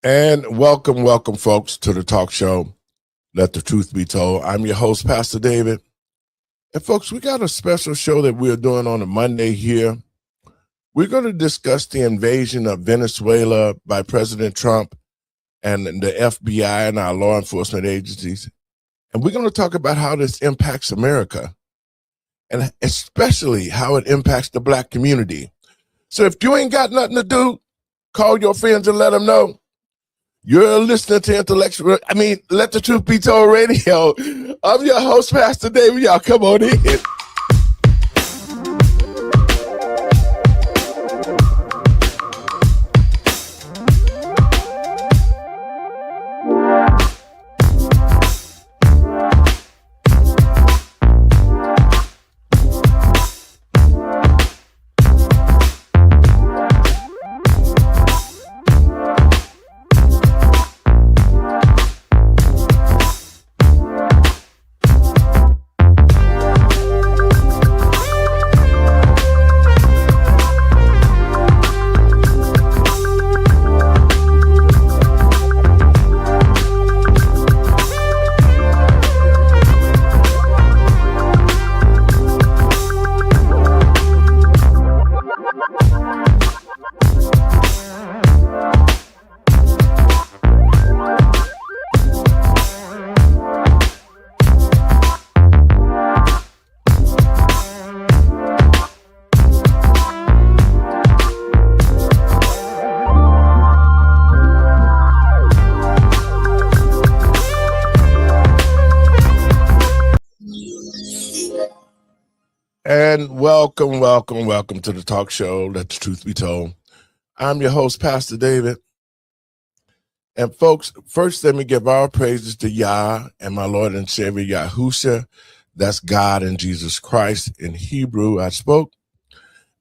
And welcome, folks, to the talk show, Let the Truth Be Told. I'm your host, Pastor David. And, folks, we got a special show that we're doing on a Monday here. We're going to discuss the invasion of Venezuela by President Trump and the FBI and our law enforcement agencies. And we're going to talk about how this impacts America, and especially how it impacts the Black community. So if you ain't got nothing to do, call your friends and let them know. You're listening to Let the Truth Be Told Radio. I'm your host, Pastor David. Y'all come on in. And welcome to the talk show, Let the Truth Be Told. I'm your host, Pastor David. And folks, first let me give all praises to Yah and my Lord and Savior Yahusha. That's God and Jesus Christ. In Hebrew, I spoke.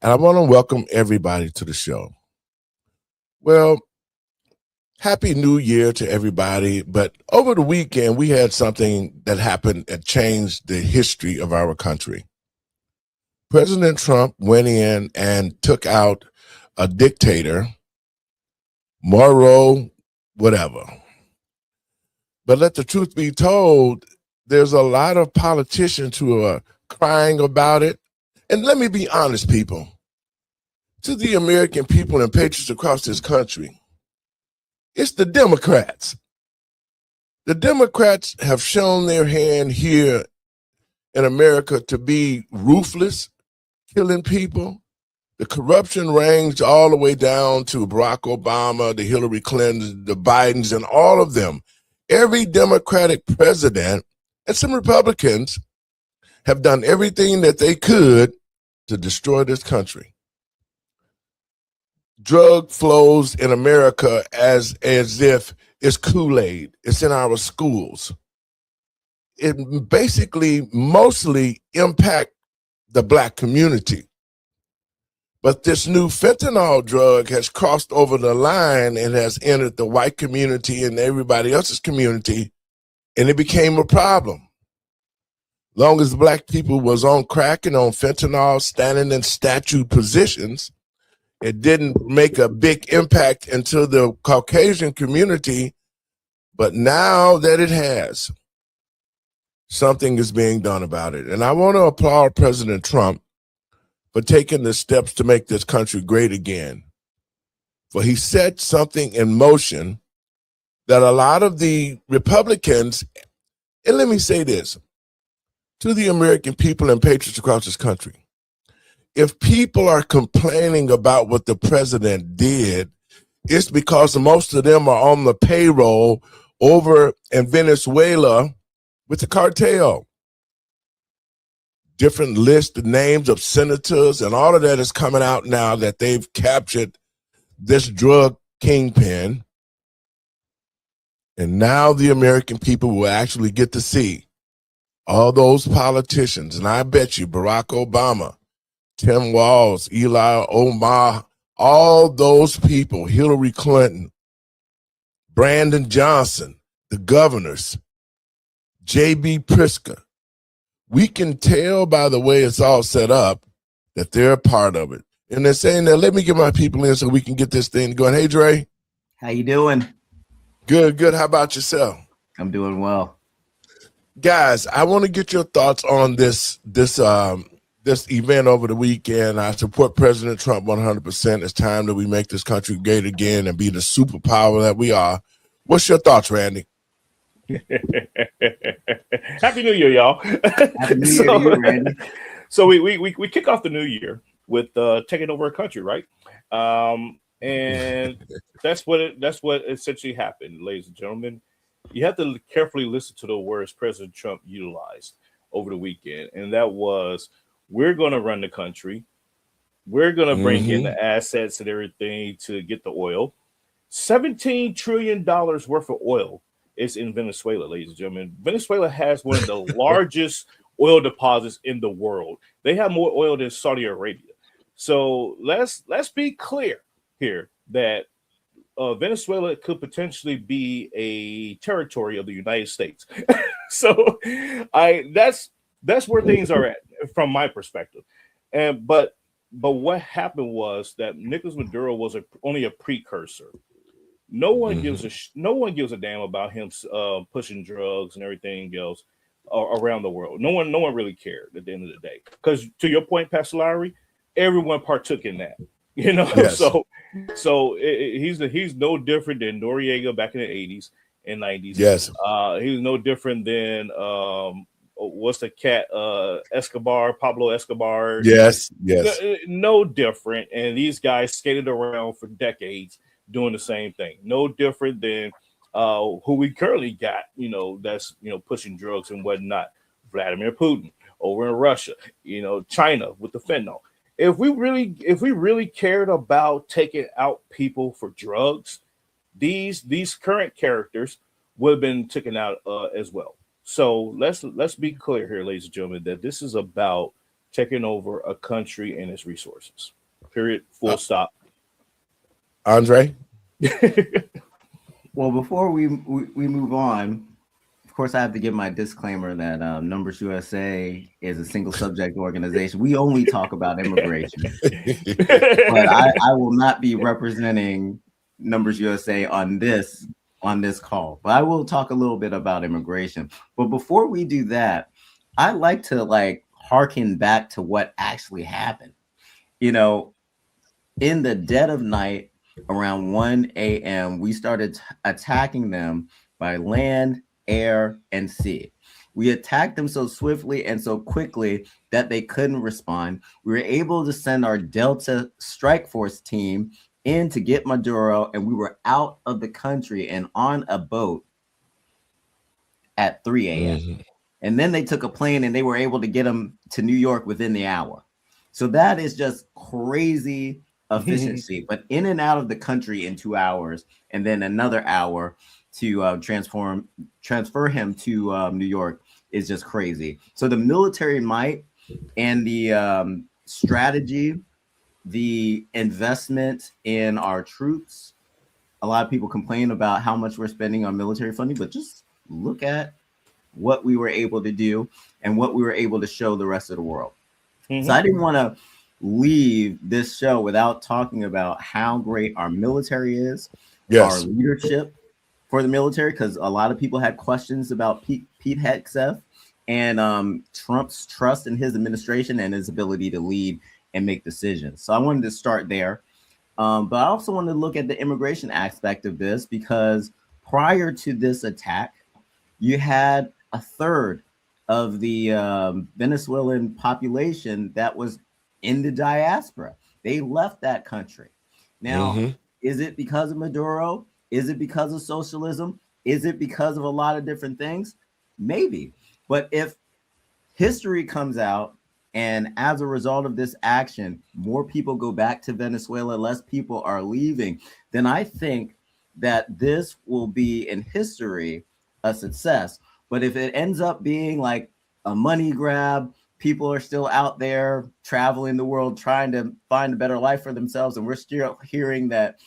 And I want to welcome everybody to the show. Well, Happy New Year to everybody. But over the weekend, we had something that happened that changed the history of our country. President Trump went in and took out a dictator, Moro, whatever. But let the truth be told, there's a lot of politicians who are crying about it. And let me be honest, people. To the American people and patriots across this country, it's the Democrats. The Democrats have shown their hand here in America to be ruthless, killing people. The corruption ranged all the way down to Barack Obama, the Hillary Clinton, the Bidens, and all of them. Every Democratic president and some Republicans have done everything that they could to destroy this country. Drug flows in America as if it's Kool-Aid. It's in our schools. It basically mostly impact the Black community. But this new fentanyl drug has crossed over the line and has entered the white community and everybody else's community, and it became a problem. Long as Black people was on crack and on fentanyl, standing in statue positions, it didn't make a big impact into the Caucasian community. But now that it has, something is being done about it. And I want to applaud President Trump for taking the steps to make this country great again. For he set something in motion that a lot of the Republicans, and let me say this, to the American people and patriots across this country, if people are complaining about what the president did, it's because most of them are on the payroll over in Venezuela with the cartel. Different list of names of senators and all of that is coming out now that they've captured this drug kingpin. And now the American people will actually get to see all those politicians. And I bet you Barack Obama, Tim Walz, Eli Omar, all those people, Hillary Clinton, Brandon Johnson, the governors, J.B. Pritzker, we can tell by the way it's all set up that they're a part of it. And they're saying that, let me get my people in so we can get this thing going. Hey, Dre. How you doing? Good. How about yourself? I'm doing well. Guys, I want to get your thoughts on this event over the weekend. I support President Trump 100%. It's time that we make this country great again and be the superpower that we are. What's your thoughts, Randy? Happy New Year, y'all. Happy New Year to you, Randy. So we kick off the new year with taking over a country, right? And that's what essentially happened, ladies and gentlemen. You have to carefully listen to the words President Trump utilized over the weekend, and that was, "We're going to run the country. We're going to bring in the assets and everything to get the oil. $17 trillion worth of oil is in Venezuela, ladies and gentlemen. Venezuela has one of the largest oil deposits in the world. They have more oil than Saudi Arabia. So let's be clear here that Venezuela could potentially be a territory of the United States. So that's where things are at from my perspective. And but what happened was that Nicolas Maduro was only a precursor. No one gives a damn about him pushing drugs and everything else around the world. No one really cared at the end of the day. Because to your point, Pastor Lowry, everyone partook in that. You know, Yes. so he's no different than Noriega back in the 80s and 90s. Yes. He was no different than what's the cat Pablo Escobar. Yes. No different. And these guys skated around for decades doing the same thing. No different than who we currently got, that's pushing drugs and whatnot. Vladimir Putin over in Russia, China with the fentanyl. If we really cared about taking out people for drugs, these current characters would have been taken out as well. So let's be clear here, ladies and gentlemen, that this is about taking over a country and its resources. Period. Full stop. Andre? Well, before we move on, of course, I have to give my disclaimer that Numbers USA is a single subject organization. We only talk about immigration. But I will not be representing Numbers USA on this call. But I will talk a little bit about immigration. But before we do that, I like to harken back to what actually happened. In the dead of night, around 1 a.m., we started attacking them by land, air, and sea. We attacked them so swiftly and so quickly that they couldn't respond. We were able to send our Delta Strike Force team in to get Maduro, and we were out of the country and on a boat at 3 a.m. And then they took a plane and they were able to get him to New York within the hour. So that is just crazy efficiency, but in and out of the country in 2 hours, and then another hour to transfer him to New York is just crazy. So the military might and the strategy, the investment in our troops. A lot of people complain about how much we're spending on military funding, but just look at what we were able to do and what we were able to show the rest of the world. So I didn't want to leave this show without talking about how great our military is, our leadership for the military, because a lot of people had questions about Pete Hegseth and Trump's trust in his administration and his ability to lead and make decisions. So I wanted to start there. But I also wanted to look at the immigration aspect of this, because prior to this attack, you had a third of the Venezuelan population that was in the diaspora. They left that country. Now, is it because of Maduro? Is it because of socialism? Is it because of a lot of different things? Maybe. But if history comes out and as a result of this action, more people go back to Venezuela, less people are leaving, then I think that this will be in history a success. But if it ends up being like a money grab, people are still out there traveling the world trying to find a better life for themselves, and we're still hearing that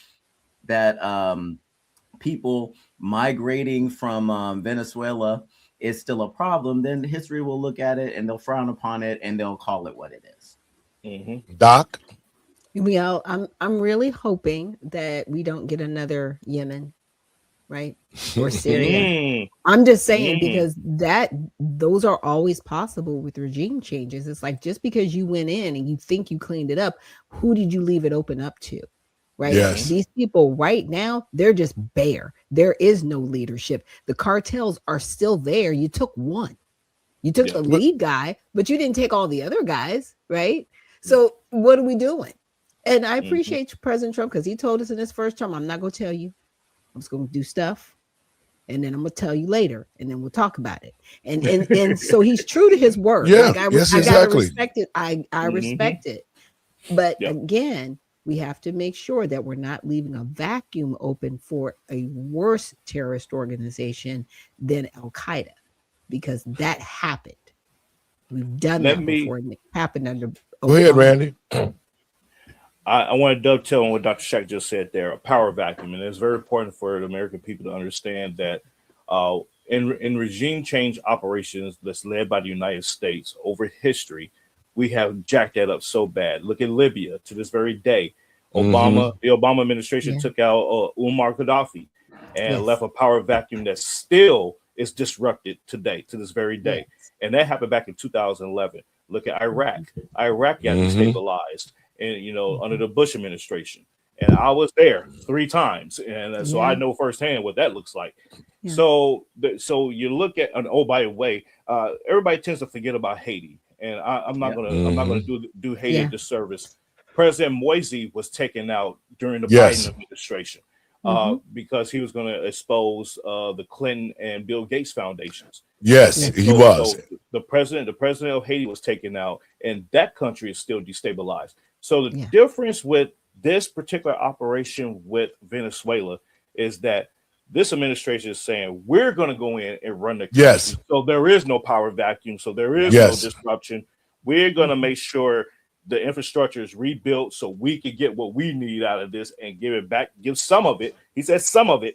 people migrating from Venezuela is still a problem, then history will look at it and they'll frown upon it and they'll call it what it is. Doc? Well, I'm really hoping that we don't get another Yemen. right? Or Syria. Mm, I'm just saying mm, because those are always possible with regime changes. It's like just because you went in and you think you cleaned it up, who did you leave it open up to? Right? mhm. Yes. These people right now, they're just bare. There is no leadership. The cartels are still there. You took one. You took Yeah. the But lead guy, but you didn't take all the other guys, right? Yeah. So what are we doing? And I Mhm. appreciate President Trump because he told us in his first term, I'm not going to tell you. I'm just going to do stuff, and then I'm going to tell you later, and then we'll talk about it. And so he's true to his word. yeah, Like yes, I gotta exactly. respect it. I Mhm. respect it. But Yep. again, we have to make sure that we're not leaving a vacuum open for a worse terrorist organization than Al Qaeda, because that happened. We've done Let that me. before, and it happened under Go ahead, Obama. Randy. I want to dovetail on what Dr. Shack just said there, a power vacuum. And it's very important for the American people to understand that in regime change operations that's led by the United States over history, we have jacked that up so bad. Look at Libya to this very day. Mm-hmm. The Obama administration Yeah. took out Umar Gaddafi and Yes. left a power vacuum that still is disrupted today, to this very Yes. day. And that happened back in 2011. Look at Iraq. Iraq got Mm-hmm. destabilized, and under Mhm. the Bush administration. And I was there 3 times, and so I Yeah. know firsthand what that looks like. Yeah. So you look at, and oh, by the way, everybody tends to forget about Haiti, and Yeah. I'm not gonna Mm-hmm. do Haiti a Yeah. disservice. President Moisey was taken out during the Biden Yes. administration Mm-hmm. because he was going to expose the Clinton and Bill Gates foundations. Yes, And Yes. he was. so the president of Haiti was taken out, and that country is still destabilized. So the Yeah. difference with this particular operation with Venezuela is that this administration is saying we're going to go in and run the Yes. country. So there is no power vacuum. So there is no Yes. disruption. We're going to Mhm. make sure the infrastructure is rebuilt so we can get what we need out of this and give it back, give some of it. He said some of it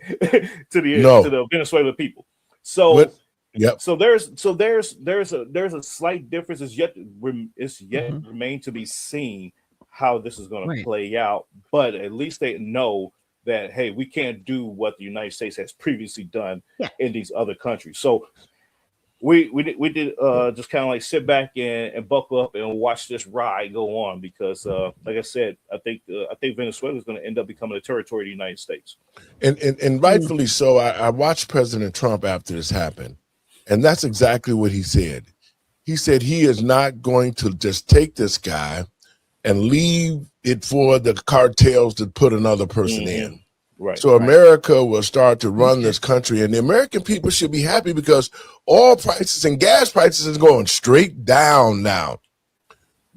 to No. the Venezuelan people. So What? Yep. there's a slight difference. It's yet Mhm. remain to be seen how this is going to Right. play out. But at least they know that, hey, we can't do what the United States has previously done Yeah. in these other countries. So we did just kind of like sit back and buckle up and watch this ride go on, because like I said, I think Venezuela is going to end up becoming a territory of the United States. And rightfully so. I watched President Trump after this happened, and that's exactly what he said. He said he is not going to just take this guy and leave it for the cartels to put another person Mhm. in. Right. So Right. America will start to run Okay. this country, and the American people should be happy because oil prices and gas prices is going straight down now.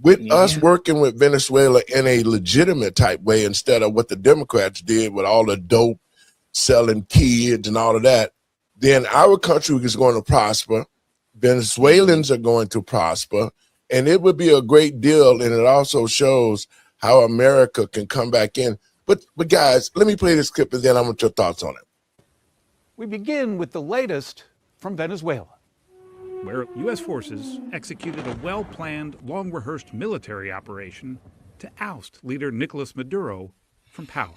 With Mhm. us Yeah. working with Venezuela in a legitimate type way instead of what the Democrats did with all the dope, selling kids and all of that, then our country is going to prosper. Venezuelans are going to prosper, and it would be a great deal. And it also shows how America can come back in. But guys, let me play this clip, and then I want your thoughts on it. We begin with the latest from Venezuela, where U.S. forces executed a well-planned, long-rehearsed military operation to oust leader Nicolas Maduro from power.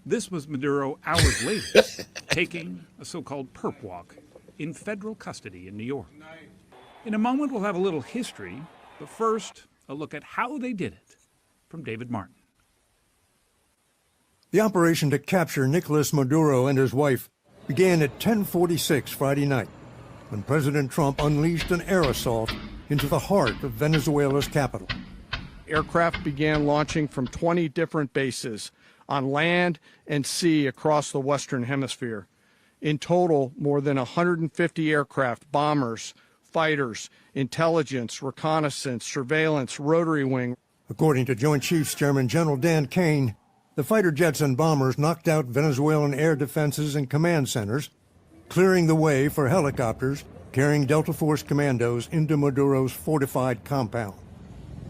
This was Maduro hours later, taking a so-called perp walk in federal custody in New York. In a moment, we'll have a little history, but first, a look at how they did it from David Martin. The operation to capture Nicolas Maduro and his wife began at 10:46 Friday night, when President Trump unleashed an air assault into the heart of Venezuela's capital. Aircraft began launching from 20 different bases on land and sea across the Western Hemisphere. In total, more than 150 aircraft, bombers, fighters, intelligence, reconnaissance, surveillance, rotary wing. According to Joint Chiefs Chairman General Dan Kane, the fighter jets and bombers knocked out Venezuelan air defenses and command centers, clearing the way for helicopters carrying Delta Force commandos into Maduro's fortified compound.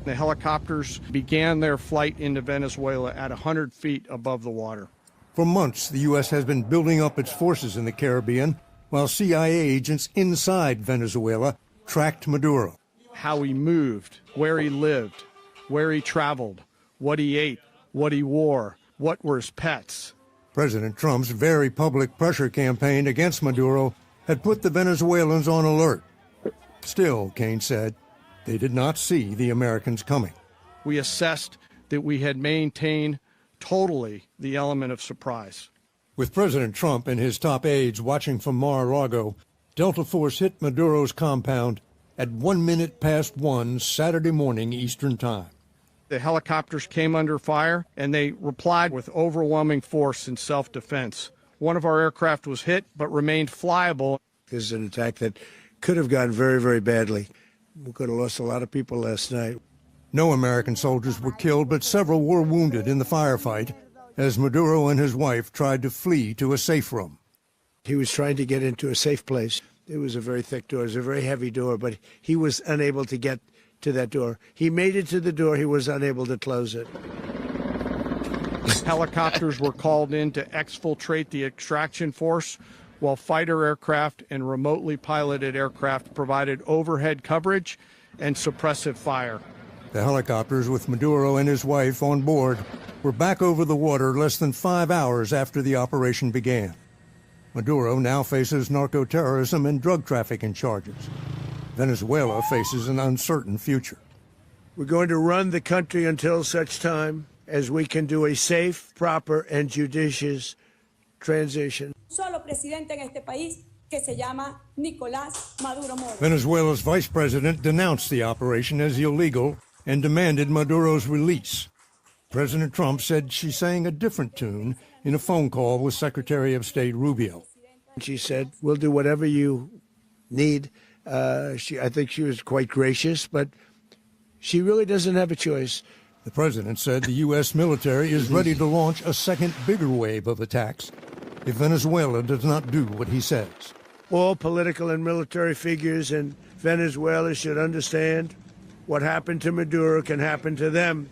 The helicopters began their flight into Venezuela at 100 feet above the water. For months, the U.S. has been building up its forces in the Caribbean, while CIA agents inside Venezuela tracked Maduro. How he moved, where he lived, where he traveled, what he ate, what he wore, what were his pets. President Trump's very public pressure campaign against Maduro had put the Venezuelans on alert. Still, Kane said, they did not see the Americans coming. We assessed that we had maintained totally the element of surprise. With President Trump and his top aides watching from Mar-a-Lago, Delta Force hit Maduro's compound at 1:01 Saturday morning Eastern Time. The helicopters came under fire, and they replied with overwhelming force in self-defense. One of our aircraft was hit, but remained flyable. This is an attack that could have gone very, very badly. We could have lost a lot of people last night. No American soldiers were killed, but several were wounded in the firefight as Maduro and his wife tried to flee to a safe room. He was trying to get into a safe place. It was a very thick door. It was a very heavy door, but he was unable to get to that door. He made it to the door. He was unable to close it. Helicopters were called in to exfiltrate the extraction force, while fighter aircraft and remotely piloted aircraft provided overhead coverage and suppressive fire. The helicopters with Maduro and his wife on board were back over the water less than 5 hours after the operation began. Maduro now faces narco-terrorism and drug trafficking charges. Venezuela faces an uncertain future. We're going to run the country until such time as we can do a safe, proper, and judicious transition. Solo presidente en este país que se llama Nicolás Maduro Moro. Venezuela's vice president denounced the operation as illegal and demanded Maduro's release. President Trump said she sang a different tune in a phone call with Secretary of State Rubio. She said, we'll do whatever you need. I think she was quite gracious, but she really doesn't have a choice. The president said the U.S. military is ready to launch a second, bigger wave of attacks if Venezuela does not do what he says. All political and military figures in Venezuela should understand what happened to Maduro can happen to them.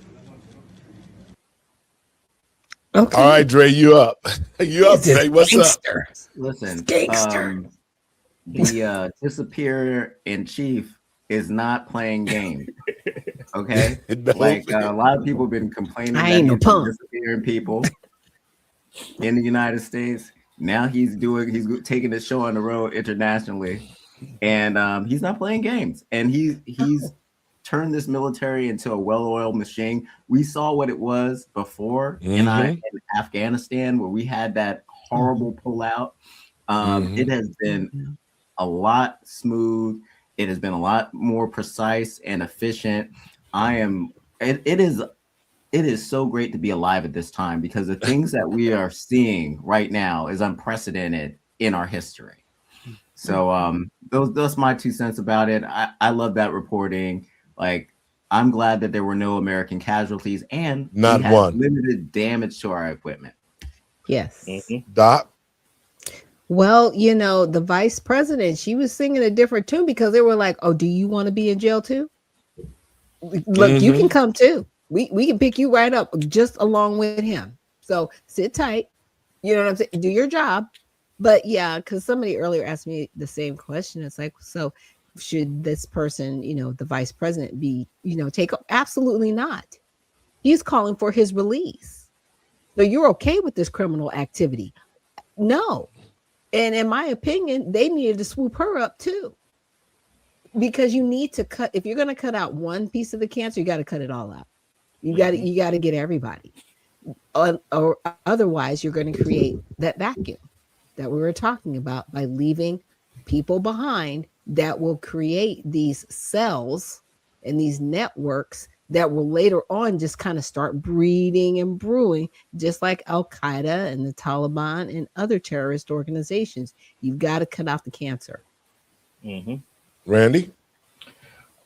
Okay. All right, Dre, you up. You up, Dre. What's gangster. up? Listen, Gangster. the disappearer in chief is not playing games. Okay, No. like a lot of people have been complaining I that ain't no he's been punk. disappearing people in the United States. Now he's taking the show on the road internationally, and he's not playing games. And he's turned this military into a well-oiled machine. We saw what it was before in Afghanistan, where we had that horrible pullout. It has been a lot smooth. It has been a lot more precise and efficient. It is so great to be alive at this time, because the things that we are seeing right now is unprecedented in our history. So those my 2 cents about it. I love that reporting. Like, I'm glad that there were no American casualties and Not we had one. limited damage to our equipment. Yes. Doc? Well, the vice president, she was singing a different tune because they were like, oh, do you want to be in jail too? Look, you can come too. We can pick you right up just along with him. So sit tight. You know what I'm saying? Do your job. But yeah, because somebody earlier asked me the same question. It's like, so should this person, the vice president be, take up? Absolutely not. He's calling for his release. So you're okay with this criminal activity? No. And in my opinion, they needed to swoop her up too. Because you need to cut, if you're going to cut out one piece of the cancer, you got to cut it all out. You got to get everybody. Or otherwise, you're going to create that vacuum that we were talking about by leaving people behind that will create these cells and these networks that will later on just kind of start breeding and brewing, just like Al-Qaeda and the Taliban and other terrorist organizations. You've got to cut out the cancer. Randy?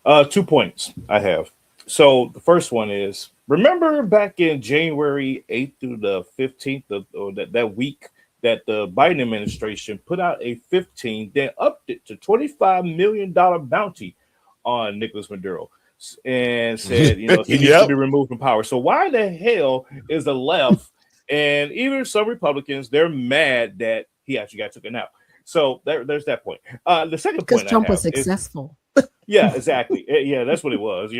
2 points I have. So the first one is, remember back in January 8th through the 15th, or that week, that the Biden administration put out a 15, then upped it to $25 million bounty on Nicolas Maduro, and said, he needs to be removed from power. So why the hell is the left and even some Republicans, they're mad that he actually got taken out? So there's that point. The second point, because Trump was successful. Yeah, exactly. Yeah, that's what it was.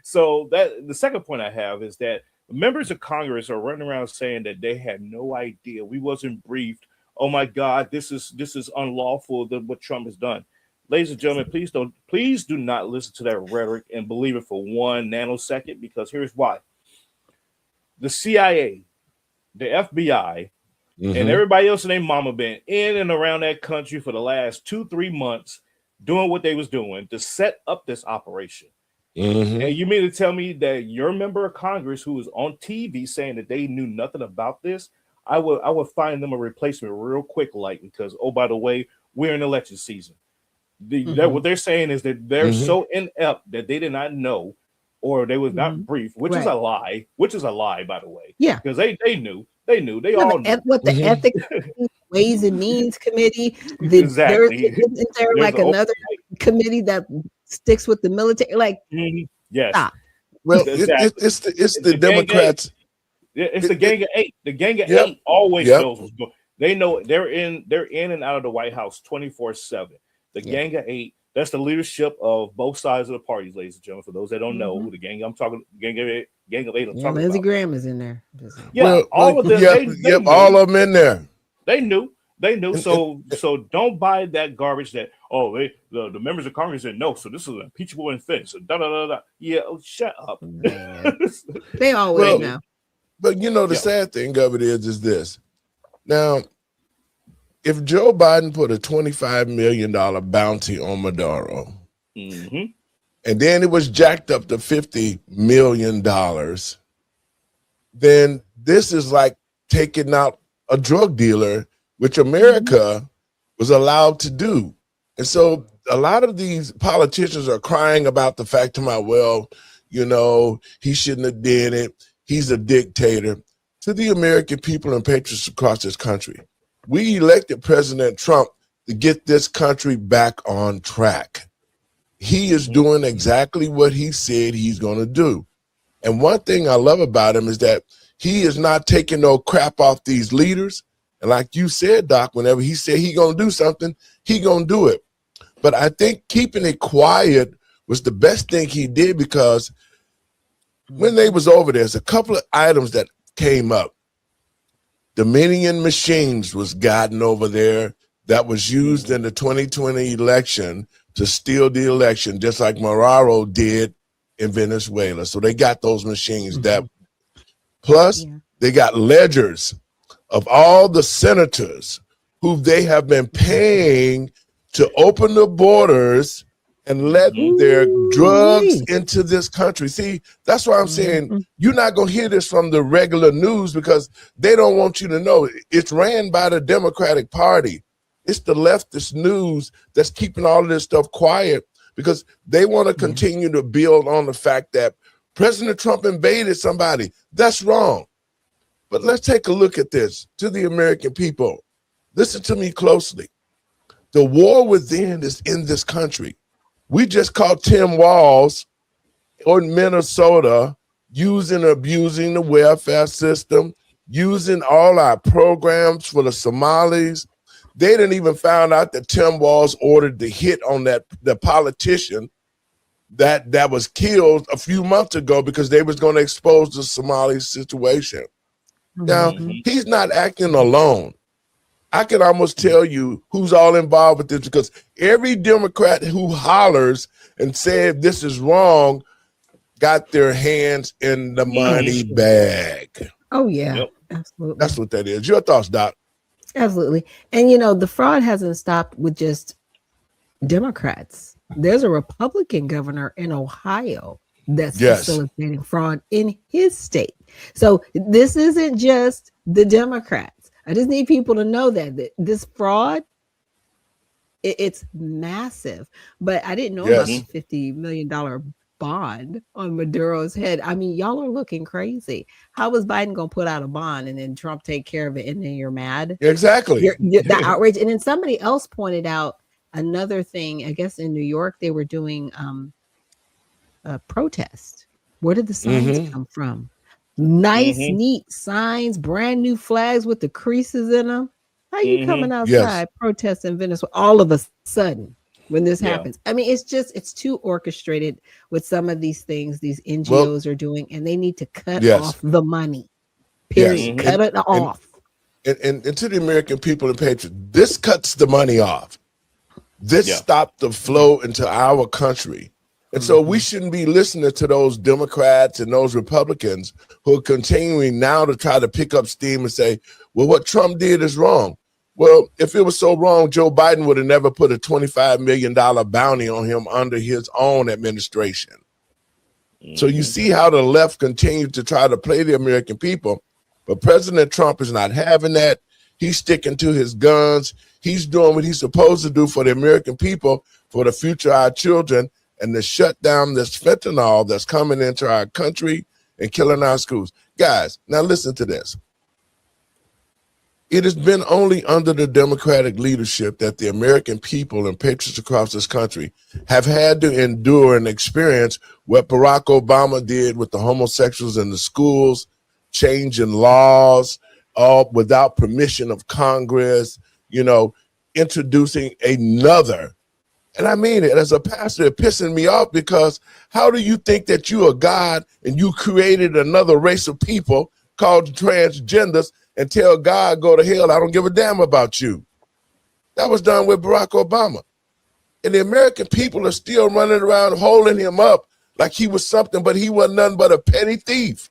So that the second point I have is that Members of Congress are running around saying that they had no idea. We wasn't briefed. Oh my God, this is unlawful. What Trump has done. Ladies and gentlemen, please do not listen to that rhetoric and believe it for 1 nanosecond, because here's why. The CIA, the FBI, and everybody else in their mama been in and around that country for the last 2-3 months doing what they was doing to set up this operation. And you mean to tell me that your member of Congress who was on TV saying that they knew nothing about this? I would find them a replacement real quick, like, because, oh, by the way, we're in election season. What they're saying is that they're so inept that they did not know, or they was not briefed, which is a lie. Which is a lie, by the way. Yeah, because they knew. They all knew. What the ethics, Ways and Means Committee. Exactly. Isn't there like another committee that sticks with the military? Like, yes. Stop. Well, Exactly. it's the Democrats. It's the Gang of Eight. The Gang of Eight always knows what's going. They know they're in and out of the White House 24/7. The Gang of Eight. That's the leadership of both sides of the parties, ladies and gentlemen. For those that don't know who the gang, I'm talking Gang of Eight. I'm talking Lindsey about. Graham is in there. Yeah, all of them. They all of them in there. They knew. So don't buy that garbage that the members of Congress said no. So this is an impeachable offense. Yeah, shut up. They always know. But the sad thing of it is this. Now, if Joe Biden put a $25 million bounty on Maduro, and then it was jacked up to $50 million, then this is like taking out a drug dealer, which America was allowed to do. And so a lot of these politicians are crying about the fact he shouldn't have did it. He's a dictator. To the American people and patriots across this country, we elected President Trump to get this country back on track. He is doing exactly what he said he's going to do. And one thing I love about him is that he is not taking no crap off these leaders. And like you said, Doc, whenever he said he going to do something, he going to do it. But I think keeping it quiet was the best thing he did, because when they was over there's a couple of items that came up. Dominion machines was gotten over there that was used in the 2020 election to steal the election, just like Maduro did in Venezuela. So they got those machines. Plus they got ledgers of all the senators who they have been paying to open the borders and let their drugs into this country. See, that's why I'm saying you're not going to hear this from the regular news, because they don't want you to know. It's ran by the Democratic Party. It's the leftist news that's keeping all of this stuff quiet, because they want to continue to build on the fact that President Trump invaded somebody. That's wrong. But let's take a look at this. To the American people, listen to me closely. The war within is in this country. We just caught Tim Walz in Minnesota abusing the welfare system, using all our programs for the Somalis. They didn't even find out that Tim Walz ordered the hit on the politician that was killed a few months ago, because they was going to expose the Somali situation. Now, he's not acting alone. I can almost tell you who's all involved with this, because every Democrat who hollers and said this is wrong got their hands in the money bag. Oh, yeah. Absolutely. That's what that is. Your thoughts, Doc? Absolutely. And, the fraud hasn't stopped with just Democrats. There's a Republican governor in Ohio that's facilitating fraud in his state. So this isn't just the Democrats. I just need people to know that this fraud, it's massive. But I didn't know about the $50 million bond on Maduro's head. I mean, y'all are looking crazy. How was Biden going to put out a bond and then Trump take care of it, and then you're mad? Exactly. The outrage. And then somebody else pointed out another thing. I guess in New York, they were doing a protest. Where did the signs come from? Nice, neat signs, brand new flags with the creases in them. How you coming outside protesting Venezuela all of a sudden? when this Yeah. happens. I mean, it's too orchestrated with some of these things these Well, NGOs are doing, and they need to cut yes, off the money. yes, Period. Mhm. Cut it and off. and to the American people and patriots, this cuts the money off. This Yeah. stopped the flow into our country. And so we shouldn't be listening to those Democrats and those Republicans who are continuing now to try to pick up steam and say, well, what Trump did is wrong. Well, if it was so wrong, Joe Biden would have never put a $25 million bounty on him under his own administration. So you see how the left continues to try to play the American people, but President Trump is not having that. He's sticking to his guns. He's doing what he's supposed to do for the American people, for the future of our children, and to shut down this fentanyl that's coming into our country and killing our schools. Guys, now listen to this. It has been only under the Democratic leadership that the American people and patriots across this country have had to endure and experience what Barack Obama did with the homosexuals in the schools, changing laws, all without permission of Congress, introducing another. And I mean it, as a pastor, it's pissing me off, because how do you think that you are God and you created another race of people called transgenders and tell God, go to hell, I don't give a damn about you? That was done with Barack Obama. And the American people are still running around holding him up like he was something, but he was nothing but a petty thief.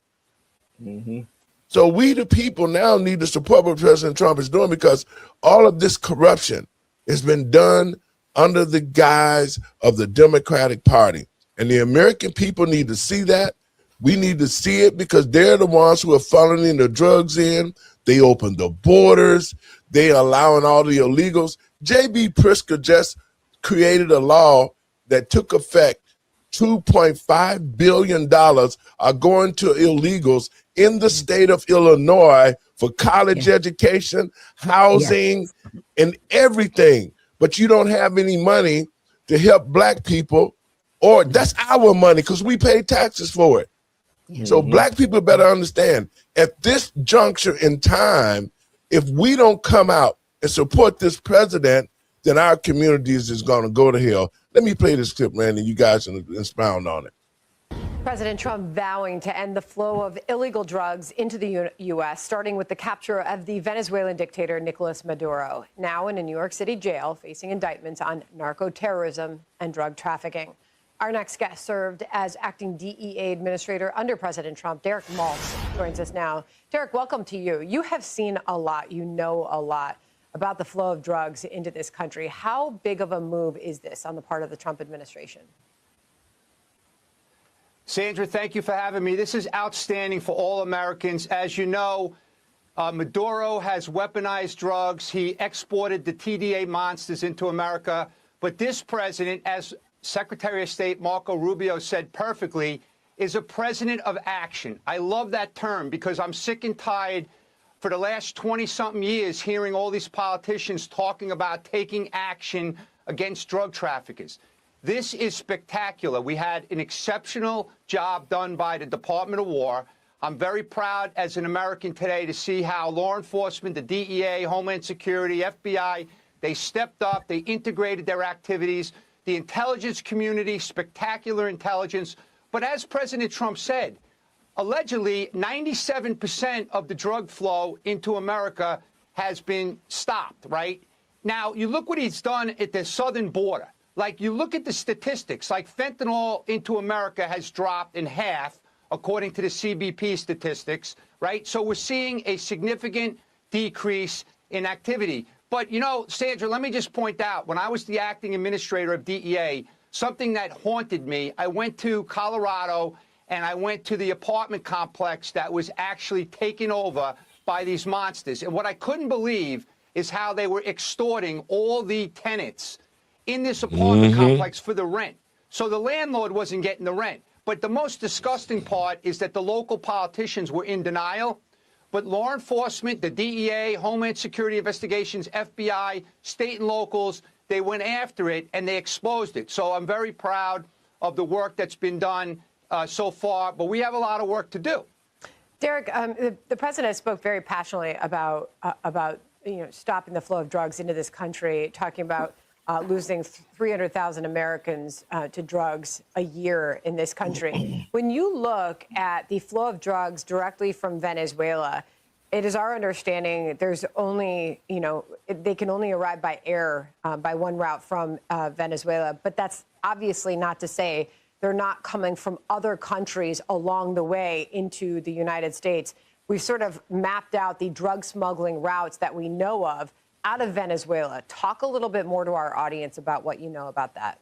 Mm-hmm. So we, the people, now need to support what President Trump is doing, because all of this corruption has been done under the guise of the Democratic Party. And the American people need to see that. We need to see it, because they're the ones who are funneling the drugs in. They opened the borders. They allowing all the illegals. J.B. Pritzker just created a law that took effect. $2.5 billion are going to illegals in the state of Illinois for college education, housing, and everything. But you don't have any money to help Black people, or that's our money because we pay taxes for it. So Black people better understand, at this juncture in time, if we don't come out and support this president, then our communities is going to go to hell. Let me play this clip, Randy. You guys can expound on it. President Trump vowing to end the flow of illegal drugs into the U.S., starting with the capture of the Venezuelan dictator Nicolas Maduro, now in a New York City jail facing indictments on narco-terrorism and drug trafficking. Our next guest served as acting DEA administrator under President Trump. Derek Maltz joins us now. Derek, welcome to you. You have seen a lot. You know a lot about the flow of drugs into this country. How big of a move is this on the part of the Trump administration? Sandra, thank you for having me. This is outstanding for all Americans. As you know, Maduro has weaponized drugs. He exported the TDA monsters into America. But this president, as Secretary of State Marco Rubio said perfectly, is a president of action. I love that term because I'm sick and tired for the last 20-something years hearing all these politicians talking about taking action against drug traffickers. This is spectacular. We had an exceptional job done by the Department of War. I'm very proud as an American today to see how law enforcement, the DEA, Homeland Security, FBI, they stepped up, they integrated their activities. The intelligence community, spectacular intelligence. But as President Trump said, allegedly 97% of the drug flow into America has been stopped, right? Now, you look what he's done at the southern border. Like, you look at the statistics, like fentanyl into America has dropped in half, according to the CBP statistics, right? So we're seeing a significant decrease in activity. But, you know, Sandra, let me just point out, when I was the acting administrator of DEA, something that haunted me, I went to Colorado and I went to the apartment complex that was actually taken over by these monsters. And what I couldn't believe is how they were extorting all the tenants in this apartment complex for the rent. So the landlord wasn't getting the rent. But the most disgusting part is that the local politicians were in denial. But law enforcement, the DEA, Homeland Security Investigations, FBI, state and locals, they went after it and they exposed it. So I'm very proud of the work that's been done so far, but we have a lot of work to do. Derek, the president spoke very passionately about stopping the flow of drugs into this country, talking about losing 300,000 Americans to drugs a year in this country. When you look at the flow of drugs directly from Venezuela, it is our understanding there's only, they can only arrive by air by one route from Venezuela. But that's obviously not to say they're not coming from other countries along the way into the United States. We've sort of mapped out the drug smuggling routes that we know of out of Venezuela. Talk a little bit more to our audience about what you know about that.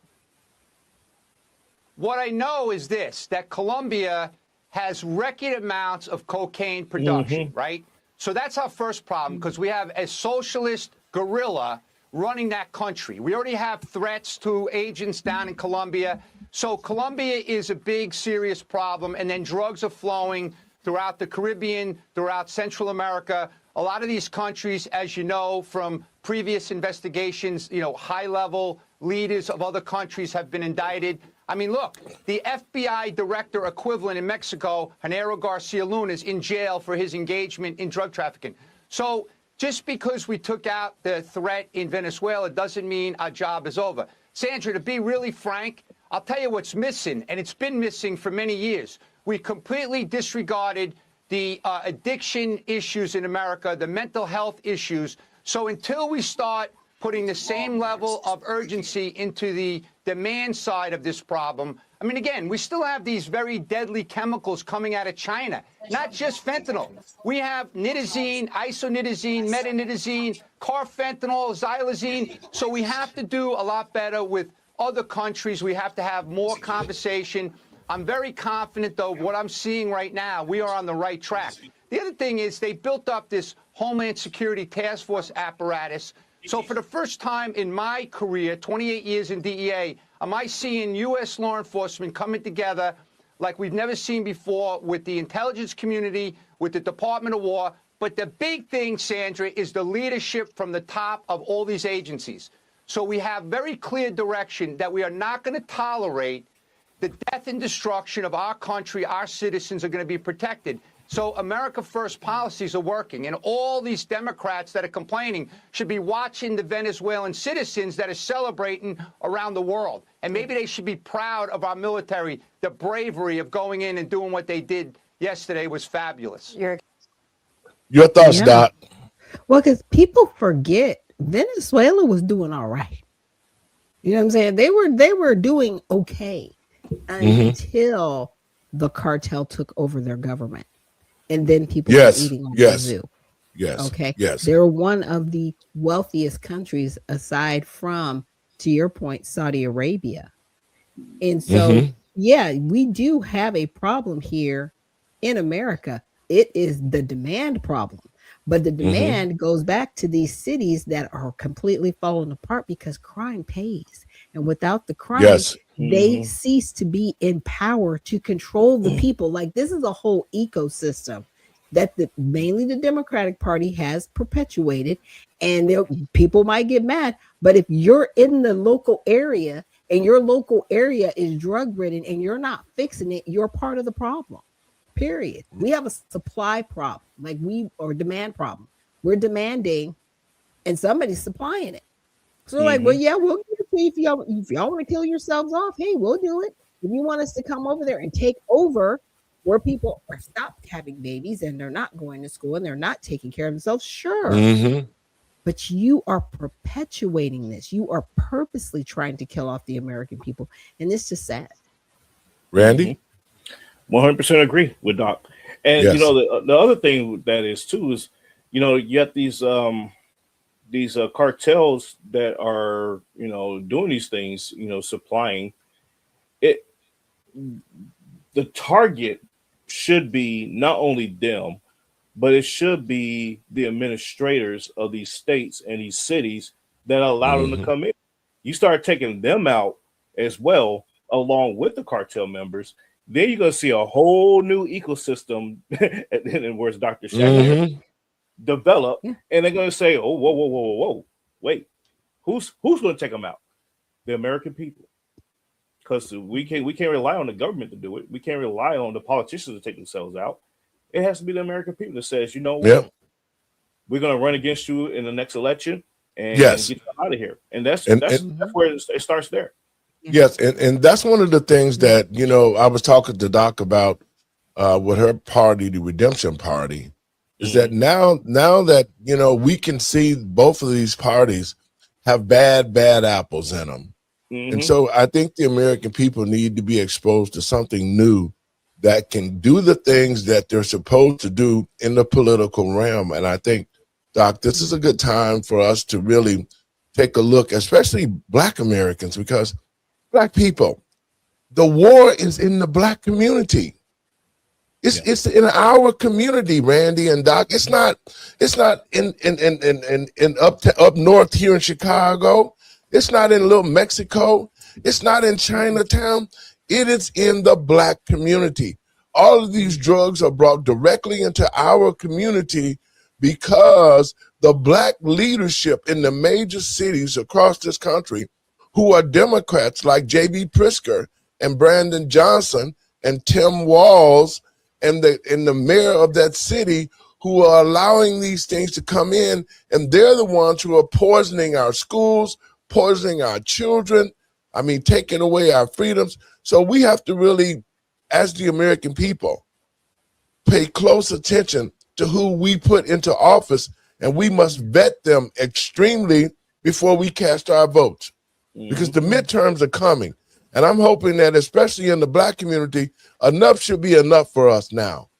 What I know is this, that Colombia has record amounts of cocaine production, right? So that's our first problem, because we have a socialist guerrilla running that country. We already have threats to agents down in Colombia. So Colombia is a big, serious problem. And then drugs are flowing throughout the Caribbean, throughout Central America. A lot of these countries, as you know, from previous investigations, high-level leaders of other countries have been indicted. I mean, look, the FBI director equivalent in Mexico, Genaro Garcia Luna, is in jail for his engagement in drug trafficking. So just because we took out the threat in Venezuela doesn't mean our job is over. Sandra, to be really frank, I'll tell you what's missing, and it's been missing for many years. We completely disregarded the addiction issues in America, the mental health issues. So until we start putting the same level of urgency into the demand side of this problem, I mean, again, we still have these very deadly chemicals coming out of China, not just fentanyl. We have nitazene, isonitazene, metanitazene, carfentanil, xylazine. So we have to do a lot better with other countries. We have to have more conversation. I'm very confident, though, what I'm seeing right now, we are on the right track. The other thing is they built up this Homeland Security Task Force apparatus. So for the first time in my career, 28 years in DEA, am I seeing U.S. law enforcement coming together like we've never seen before with the intelligence community, with the Department of War. But the big thing, Sandra, is the leadership from the top of all these agencies. So we have very clear direction that we are not going to tolerate the death and destruction of our country. Our citizens are going to be protected. So America First policies are working. And all these Democrats that are complaining should be watching the Venezuelan citizens that are celebrating around the world. And maybe they should be proud of our military. The bravery of going in and doing what they did yesterday was fabulous. Your thoughts, Doc? Well, because people forget Venezuela was doing all right. You know what I'm saying? They were doing okay until the cartel took over their government. And then people were eating on the zoo. Yes. Okay. Yes. They're one of the wealthiest countries aside from, to your point, Saudi Arabia. And so, yeah, we do have a problem here in America. It is the demand problem. But the demand goes back to these cities that are completely falling apart because crime pays. And without the crime, they cease to be in power to control the people. Like, this is a whole ecosystem that mainly the Democratic Party has perpetuated. And people might get mad. But if you're in the local area and your local area is drug ridden and you're not fixing it, you're part of the problem. Period. We have a supply problem, or demand problem. We're demanding, and somebody's supplying it. So, like, well, yeah, we'll give it to you if y'all want to kill yourselves off. Hey, we'll do it. If you want us to come over there and take over where people are stopped having babies and they're not going to school and they're not taking care of themselves, sure. But you are perpetuating this. You are purposely trying to kill off the American people, and it's just sad. Randy? 100% agree with Doc. And Yes. you know, the other thing that is too is, you know, you have these cartels that are, you know, doing these things, you know, supplying it. The target should be not only them, but it should be the administrators of these states and these cities that allow them to come in. You start taking them out as well, along with the cartel members, then you're going to see a whole new ecosystem, and where's Dr. Shaq develop, and they're going to say, oh, whoa, wait, who's going to take them out? The American people. Because we can't rely on the government to do it. We can't rely on the politicians to take themselves out. It has to be the American people that says, you know what, we're going to run against you in the next election. and Yes. get out of here. And that's And- that's and- that's where it starts there. Yes, and that's one of the things that, you know, I was talking to Doc about with her party, the Redemption Party, is that now that, you know, we can see both of these parties have bad apples in them. And so I think the American people need to be exposed to something new that can do the things that they're supposed to do in the political realm. And I think, Doc, this is a good time for us to really take a look, especially Black Americans, because Black people, the war is in the Black community. It's in our community, Randy and Doc. It's not in up north here in Chicago. It's not in Little Mexico. It's not in Chinatown. It is in the Black community. All of these drugs are brought directly into our community because the Black leadership in the major cities across this country, who are Democrats like J.B. Pritzker and Brandon Johnson and Tim Walz and the mayor of that city, who are allowing these things to come in, and they're the ones who are poisoning our schools, poisoning our children, I mean, taking away our freedoms. So we have to really, as the American people, pay close attention to who we put into office, and we must vet them extremely before we cast our votes, because the midterms are coming. And I'm hoping that, especially in the Black community, enough should be enough for us now.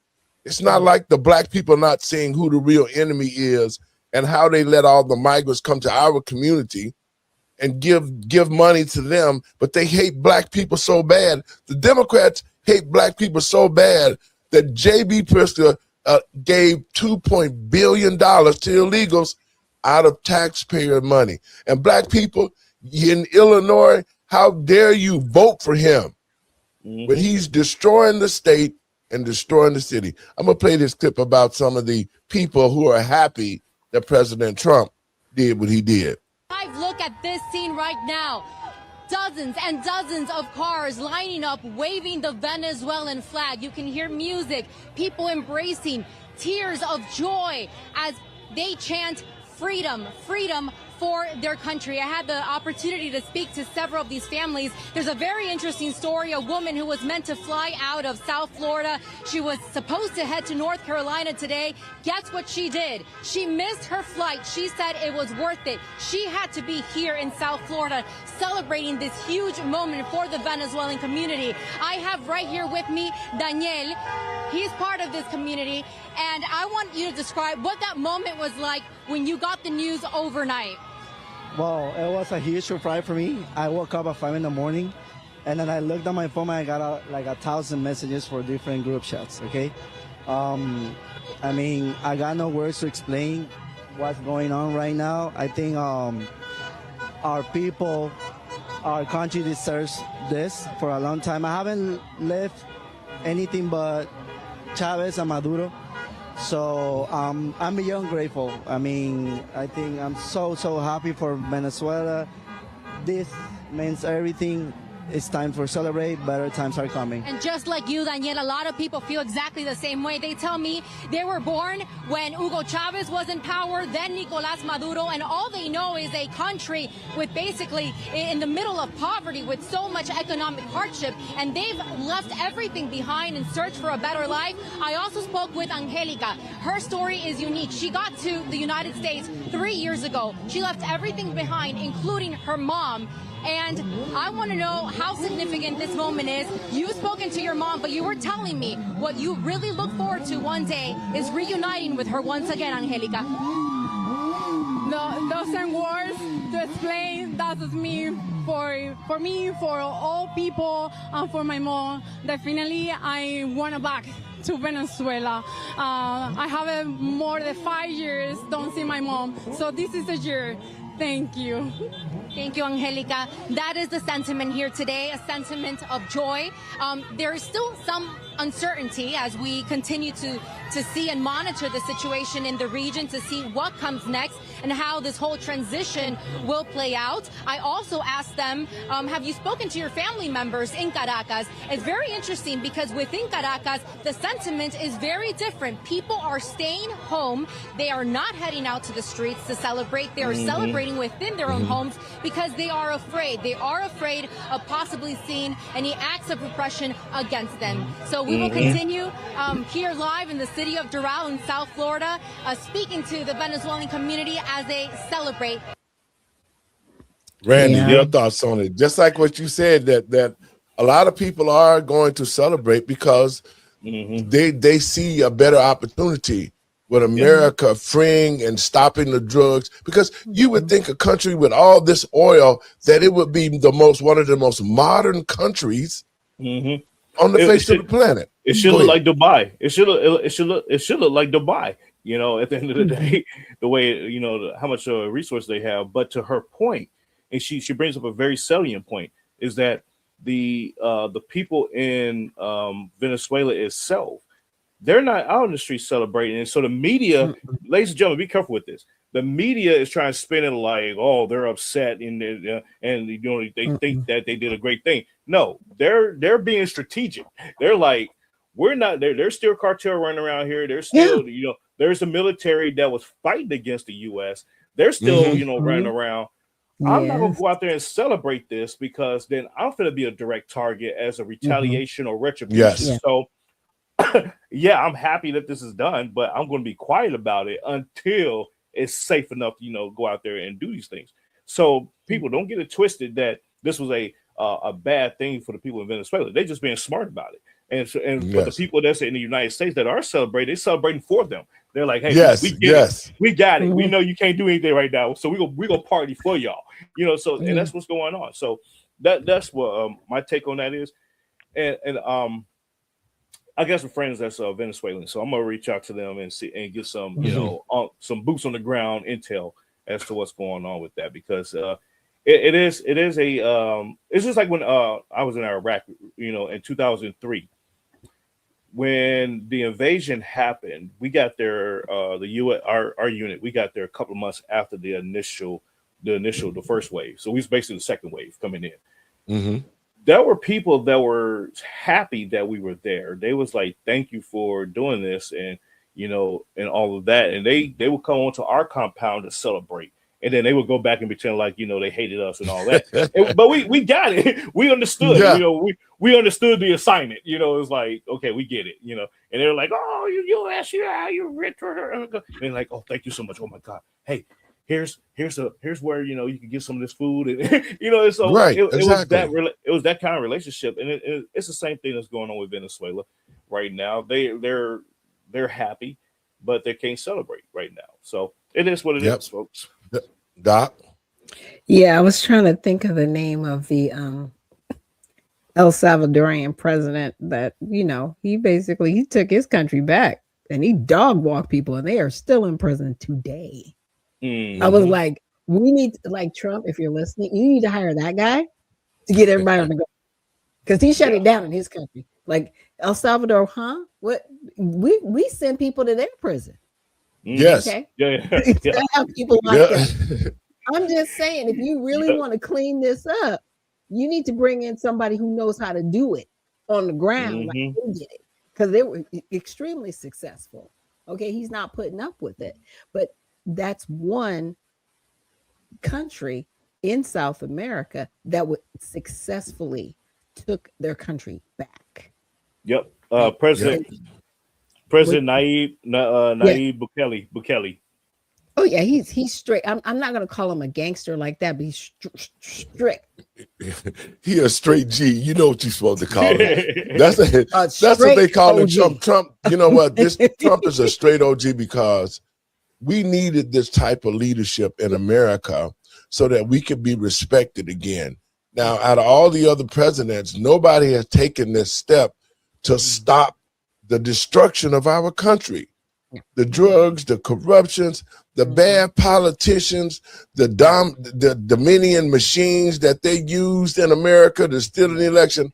It's not like the Black people not seeing who the real enemy is and how they let all the migrants come to our community and give money to them, but they hate Black people so bad. The Democrats hate Black people so bad that J.B. Pritzker gave $2 billion to illegals out of taxpayer money. And Black people in Illinois, how dare you vote for him when he's destroying the state and destroying the city? I'm going to play this clip about some of the people who are happy that President Trump did what he did. Look at this scene right now. Dozens and dozens of cars lining up, waving the Venezuelan flag. You can hear music, people embracing, tears of joy as they chant freedom, freedom for their country. I had the opportunity to speak to several of these families. There's a very interesting story. A woman who was meant to fly out of South Florida. She was supposed to head to North Carolina today. Guess what she did? She missed her flight. She said it was worth it. She had to be here in South Florida celebrating this huge moment for the Venezuelan community. I have right here with me Daniel. He's part of this community, and I want you to describe what that moment was like when you got the news overnight. Well, it was a huge surprise for me. I woke up at 5 in the morning, and then I looked at my phone and I got like 1,000 messages for different group chats, okay? I mean, I got no words to explain what's going on right now. I think our people, our country deserves this for a long time. I haven't lived anything but Chavez and Maduro. So I'm beyond grateful. I mean, I think I'm so happy for Venezuela. This means everything. It's time for celebrate. Better times are coming. And just like you, Daniel, a lot of people feel exactly the same way. They tell me they were born when Hugo Chavez was in power, then Nicolás Maduro, and all they know is a country with basically in the middle of poverty with so much economic hardship, and they've left everything behind in search for a better life. I also spoke with Angelica. Her story is unique. She got to the United States 3 years ago. She left everything behind, including her mom. And I want to know how significant this moment is. You've spoken to your mom, but you were telling me what you really look forward to one day is reuniting with her once again, Angelica. No, doesn't words to explain. That is me, for all people, and for my mom. Definitely, I want back to Venezuela. I have more than 5 years don't see my mom, so this is a year. Thank you. Thank you, Angelica. That is the sentiment here today, a sentiment of joy. There is still some uncertainty as we continue to see and monitor the situation in the region to see what comes next and how this whole transition will play out. I also asked them, have you spoken to your family members in Caracas? It's very interesting because within Caracas, the sentiment is very different. People are staying home. They are not heading out to the streets to celebrate. They are celebrating within their own homes because they are afraid. They are afraid of possibly seeing any acts of repression against them. So we will continue here live in the city of Doral in South Florida, speaking to the Venezuelan community as they celebrate. Randy, your thoughts on it? Just like what you said, that a lot of people are going to celebrate because they see a better opportunity with America freeing and stopping the drugs. Because you would think a country with all this oil that it would be one of the most modern countries on the face of the planet. It should look like Dubai. It should look like Dubai. You know, at the end of the day, the way how much resource they have. But to her point, and she brings up a very salient point, is that the people in Venezuela itself, they're not out in the streets celebrating. And so the media, ladies and gentlemen, be careful with this. The media is trying to spin it like, oh, they're upset and they think that they did a great thing. No, they're being strategic. They're like, we're not there. There's still cartel running around here. There's still, there's a military that was fighting against the U.S. They're still, running around. I'm not gonna go out there and celebrate this because then I'm gonna be a direct target as a retaliation or retribution. So yeah, I'm happy that this is done, but I'm gonna be quiet about it until it's safe enough to go out there and do these things. So people don't get it twisted that this was a bad thing for the people in Venezuela. They're just being smart about it. And for the people that's in the United States that are celebrating, they're celebrating for them. They're like, hey, we get it. We got it. We know you can't do anything right now, so we gonna party for y'all. So and that's what's going on. So that's what my take on that is. And I got some friends that's Venezuelan, so I'm gonna reach out to them and see and get some some boots on the ground intel as to what's going on with that, because it is it's just like when I was in Iraq, in 2003. When the invasion happened, we got there. The U.S. our unit, we got there a couple of months after the first wave. So we was basically the second wave coming in. There were people that were happy that we were there. They was like, "Thank you for doing this," and and all of that. And they would come onto our compound to celebrate. And then they would go back and pretend like, they hated us and all that. But we got it. We understood. We understood the assignment. It was like, okay, we get it. And they were like, oh, you rich. And like, oh, thank you so much. Oh my God. Hey, here's where you can get some of this food. And so right, it was that kind of relationship. And it's the same thing that's going on with Venezuela right now. They're happy, but they can't celebrate right now. So it is what it is, folks. Doc? Yeah, I was trying to think of the name of the El Salvadorian president that, he took his country back and he dog walked people and they are still in prison today. I was like, we need, like Trump, if you're listening, you need to hire that guy to get everybody on the go. Because he shut it down in his country. Like El Salvador, what? We send people to their prison. Yes. Okay. People like that. I'm just saying, if you really want to clean this up, you need to bring in somebody who knows how to do it on the ground, like they did it, because they were extremely successful. Okay, he's not putting up with it, but that's one country in South America that would successfully took their country back. Yep. President Nayib Bukele. Oh yeah, he's straight. I'm not gonna call him a gangster like that, but he's strict. He a straight G. You know what you're supposed to call him. That's what they call him. Trump. You know what? This Trump is a straight OG because we needed this type of leadership in America so that we could be respected again. Now, out of all the other presidents, nobody has taken this step to stop the destruction of our country. The drugs, the corruptions, the bad politicians, the Dominion machines that they used in America to steal an election.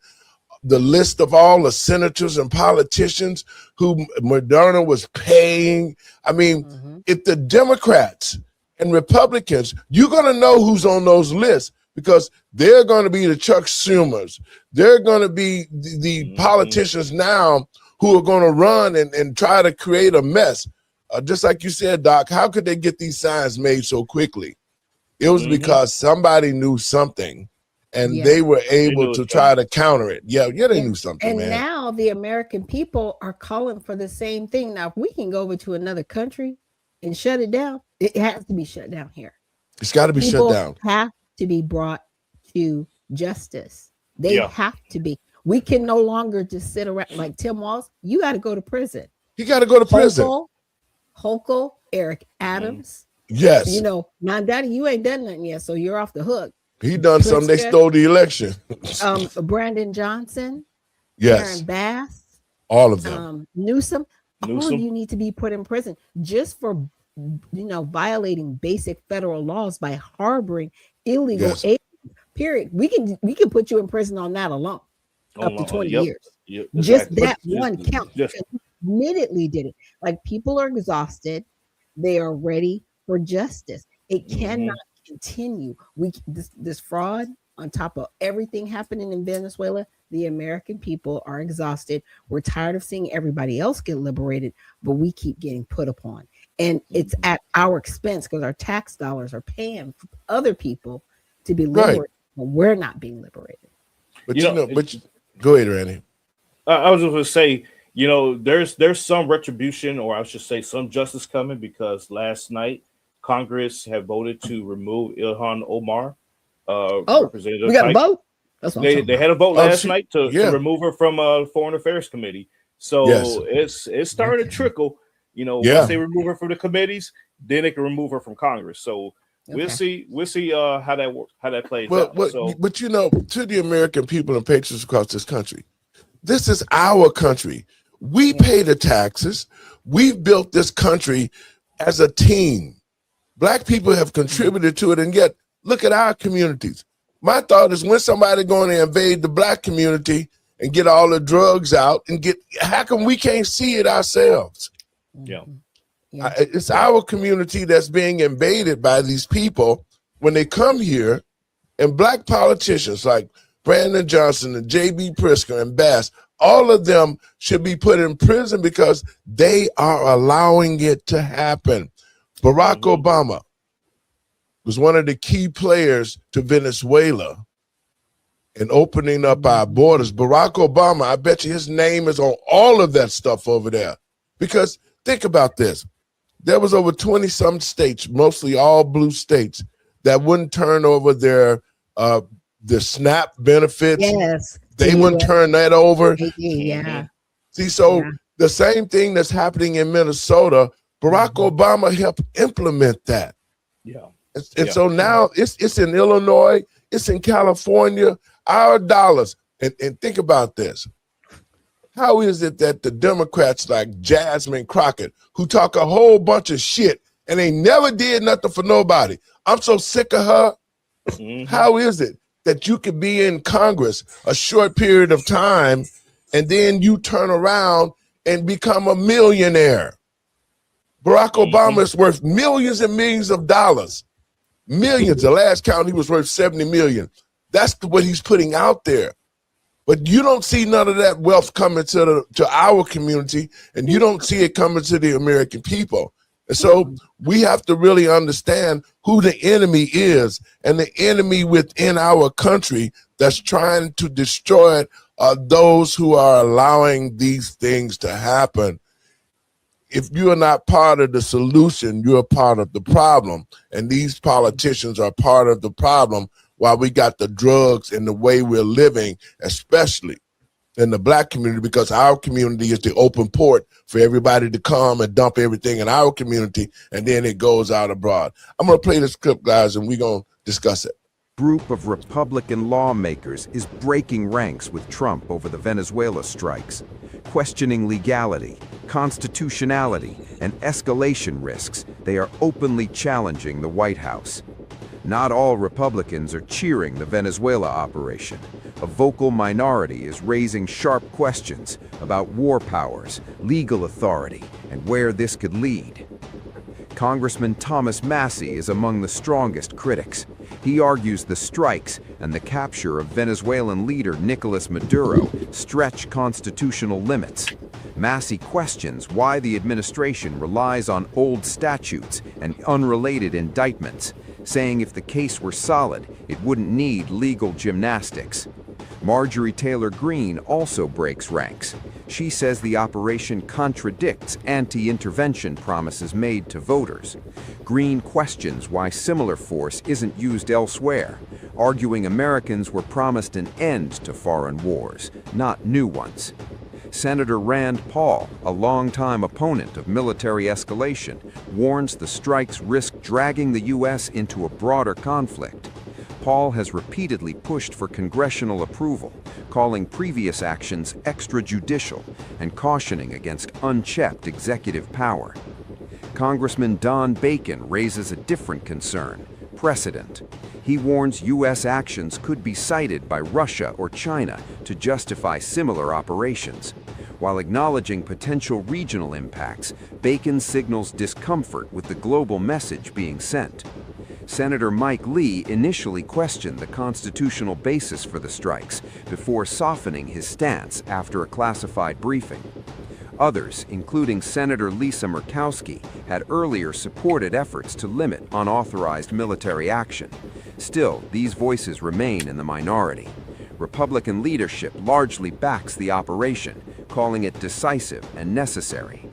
the list of all the senators and politicians who Moderna was paying. I mean, if the Democrats and Republicans, you're going to know who's on those lists because they're going to be the Chuck Schumers. They're going to be the politicians now who are going to run and try to create a mess. Just like you said, Doc, how could they get these signs made so quickly? It was because somebody knew something and they were able to try to counter it. Yeah, they knew something, and man. now the American people are calling for the same thing. Now, if we can go over to another country and shut it down, it has to be shut down here. It's got to be shut down. Have to be brought to justice. They have to be. We can no longer just sit around like Tim Walz. You got to go to prison. You got to go to prison. Hochul, Eric Adams. Yes. You know, now Daddy, you ain't done nothing yet, so you're off the hook. He done something. They stole the election. Brandon Johnson. Yes. Aaron Bass. All of them. Newsom. All of you need to be put in prison just for violating basic federal laws by harboring illegal aliens. Period. We can put you in prison on that alone, up to 20 years. Yep, just exactly. that one count. Admittedly did it. Like, people are exhausted. They are ready for justice. It cannot continue. This fraud on top of everything happening in Venezuela. The American people are exhausted. We're tired of seeing everybody else get liberated, but we keep getting put upon. And it's at our expense because our tax dollars are paying for other people to be liberated, but we're not being liberated. But go ahead, Randy. I was just going to say, there's some retribution, or I should say some justice coming, because last night Congress had voted to remove Ilhan Omar. Representative we got a vote? That's what they had a vote last night to remove her from Foreign Affairs Committee. So it's starting to trickle. Once they remove her from the committees, then they can remove her from Congress. So we'll see how that works, how that plays out. But to the American people and patriots across this country, this is our country. We pay the taxes. We've built this country as a team. Black people have contributed to it, and yet look at our communities. My thought is, when somebody going to invade the Black community and get all the drugs out how come we can't see it ourselves? It's our community that's being invaded by these people when they come here, and Black politicians like Brandon Johnson and J.B. Pritzker and Bass, all of them should be put in prison because they are allowing it to happen. Barack Obama was one of the key players to Venezuela in opening up our borders. Barack Obama, I bet you his name is on all of that stuff over there. Because think about this. There was over 20-some states, mostly all blue states, that wouldn't turn over their SNAP benefits. Yes. They wouldn't turn that over. Yeah. See, the same thing that's happening in Minnesota, Barack Obama helped implement that. Yeah. And so now it's in Illinois, it's in California, our dollars. And think about this. How is it that the Democrats like Jasmine Crockett, who talk a whole bunch of shit and they never did nothing for nobody? I'm so sick of her. How is it that you could be in Congress a short period of time and then you turn around and become a millionaire? Barack Obama is worth millions and millions of dollars. Millions. The last count, he was worth 70 million. That's what he's putting out there. But you don't see none of that wealth coming to our community, and you don't see it coming to the American people. And so we have to really understand who the enemy is, and the enemy within our country that's trying to destroy it are those who are allowing these things to happen. If you are not part of the solution, you're part of the problem. And these politicians are part of the problem while we got the drugs and the way we're living, especially in the Black community, because our community is the open port for everybody to come and dump everything in our community, and then it goes out abroad. I'm going to play this clip, guys, and we're going to discuss it. Group of Republican lawmakers is breaking ranks with Trump over the Venezuela strikes, questioning legality, constitutionality, and escalation risks. They are openly challenging the White House. Not all Republicans are cheering the Venezuela operation. a vocal minority is raising sharp questions about war powers, legal authority, and where this could lead. Congressman Thomas Massey is among the strongest critics. He argues the strikes and the capture of Venezuelan leader Nicolas Maduro stretch constitutional limits. Massey questions why the administration relies on old statutes and unrelated indictments, saying if the case were solid, it wouldn't need legal gymnastics. Marjorie Taylor Greene also breaks ranks. She says the operation contradicts anti-intervention promises made to voters. Greene questions why similar force isn't used elsewhere, arguing Americans were promised an end to foreign wars, not new ones. Senator Rand Paul, a longtime opponent of military escalation, warns the strikes risk dragging the U.S. into a broader conflict. Paul has repeatedly pushed for congressional approval, calling previous actions extrajudicial and cautioning against unchecked executive power. Congressman Don Bacon raises a different concern: precedent. He warns U.S. actions could be cited by Russia or China to justify similar operations. While acknowledging potential regional impacts, Bacon signals discomfort with the global message being sent. Senator Mike Lee initially questioned the constitutional basis for the strikes before softening his stance after a classified briefing. Others, including Senator Lisa Murkowski, had earlier supported efforts to limit unauthorized military action. Still, these voices remain in the minority. Republican leadership largely backs the operation, calling it decisive and necessary.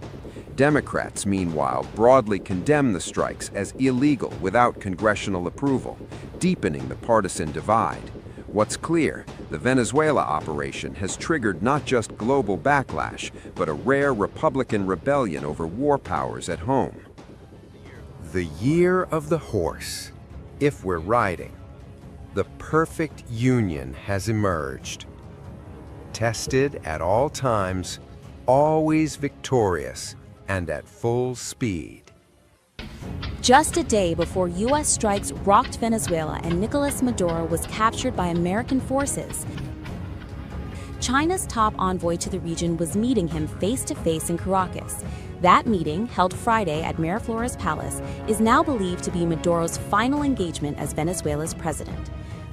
Democrats, meanwhile, broadly condemn the strikes as illegal without congressional approval, deepening the partisan divide. What's clear, the Venezuela operation has triggered not just global backlash, but a rare Republican rebellion over war powers at home. The year of the horse, if we're riding. The perfect union has emerged. Tested at all times, always victorious, and at full speed. Just a day before U.S. strikes rocked Venezuela and Nicolas Maduro was captured by American forces, China's top envoy to the region was meeting him face-to-face in Caracas. That meeting, held Friday at Miraflores Palace, is now believed to be Maduro's final engagement as Venezuela's president.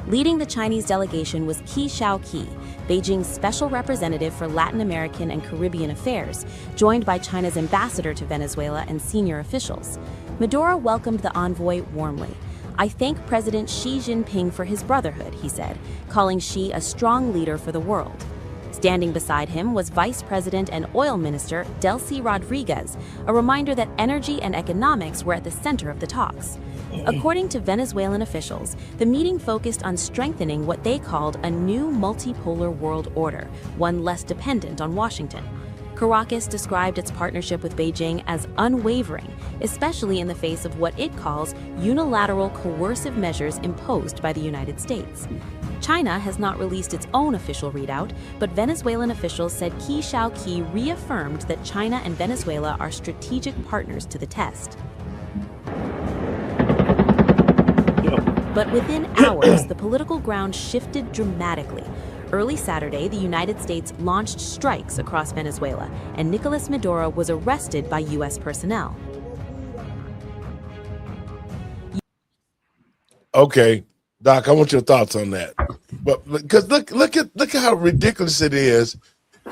Leading the Chinese delegation was Qi Xiaoqi, Beijing's special representative for Latin American and Caribbean affairs, joined by China's ambassador to Venezuela and senior officials. Maduro welcomed the envoy warmly. "I thank President Xi Jinping for his brotherhood," he said, calling Xi a strong leader for the world. Standing beside him was Vice President and Oil Minister Delcy Rodriguez, a reminder that energy and economics were at the center of the talks. According to Venezuelan officials, the meeting focused on strengthening what they called a new multipolar world order, one less dependent on Washington. Caracas described its partnership with Beijing as unwavering, especially in the face of what it calls unilateral coercive measures imposed by the United States. China has not released its own official readout, but Venezuelan officials said Qi Xiaoqi reaffirmed that China and Venezuela are strategic partners to the test. But within hours, the political ground shifted dramatically. Early Saturday, the United States launched strikes across Venezuela, and Nicolas Maduro was arrested by U.S. personnel. Okay, Doc, I want your thoughts on that. But because look at how ridiculous it is.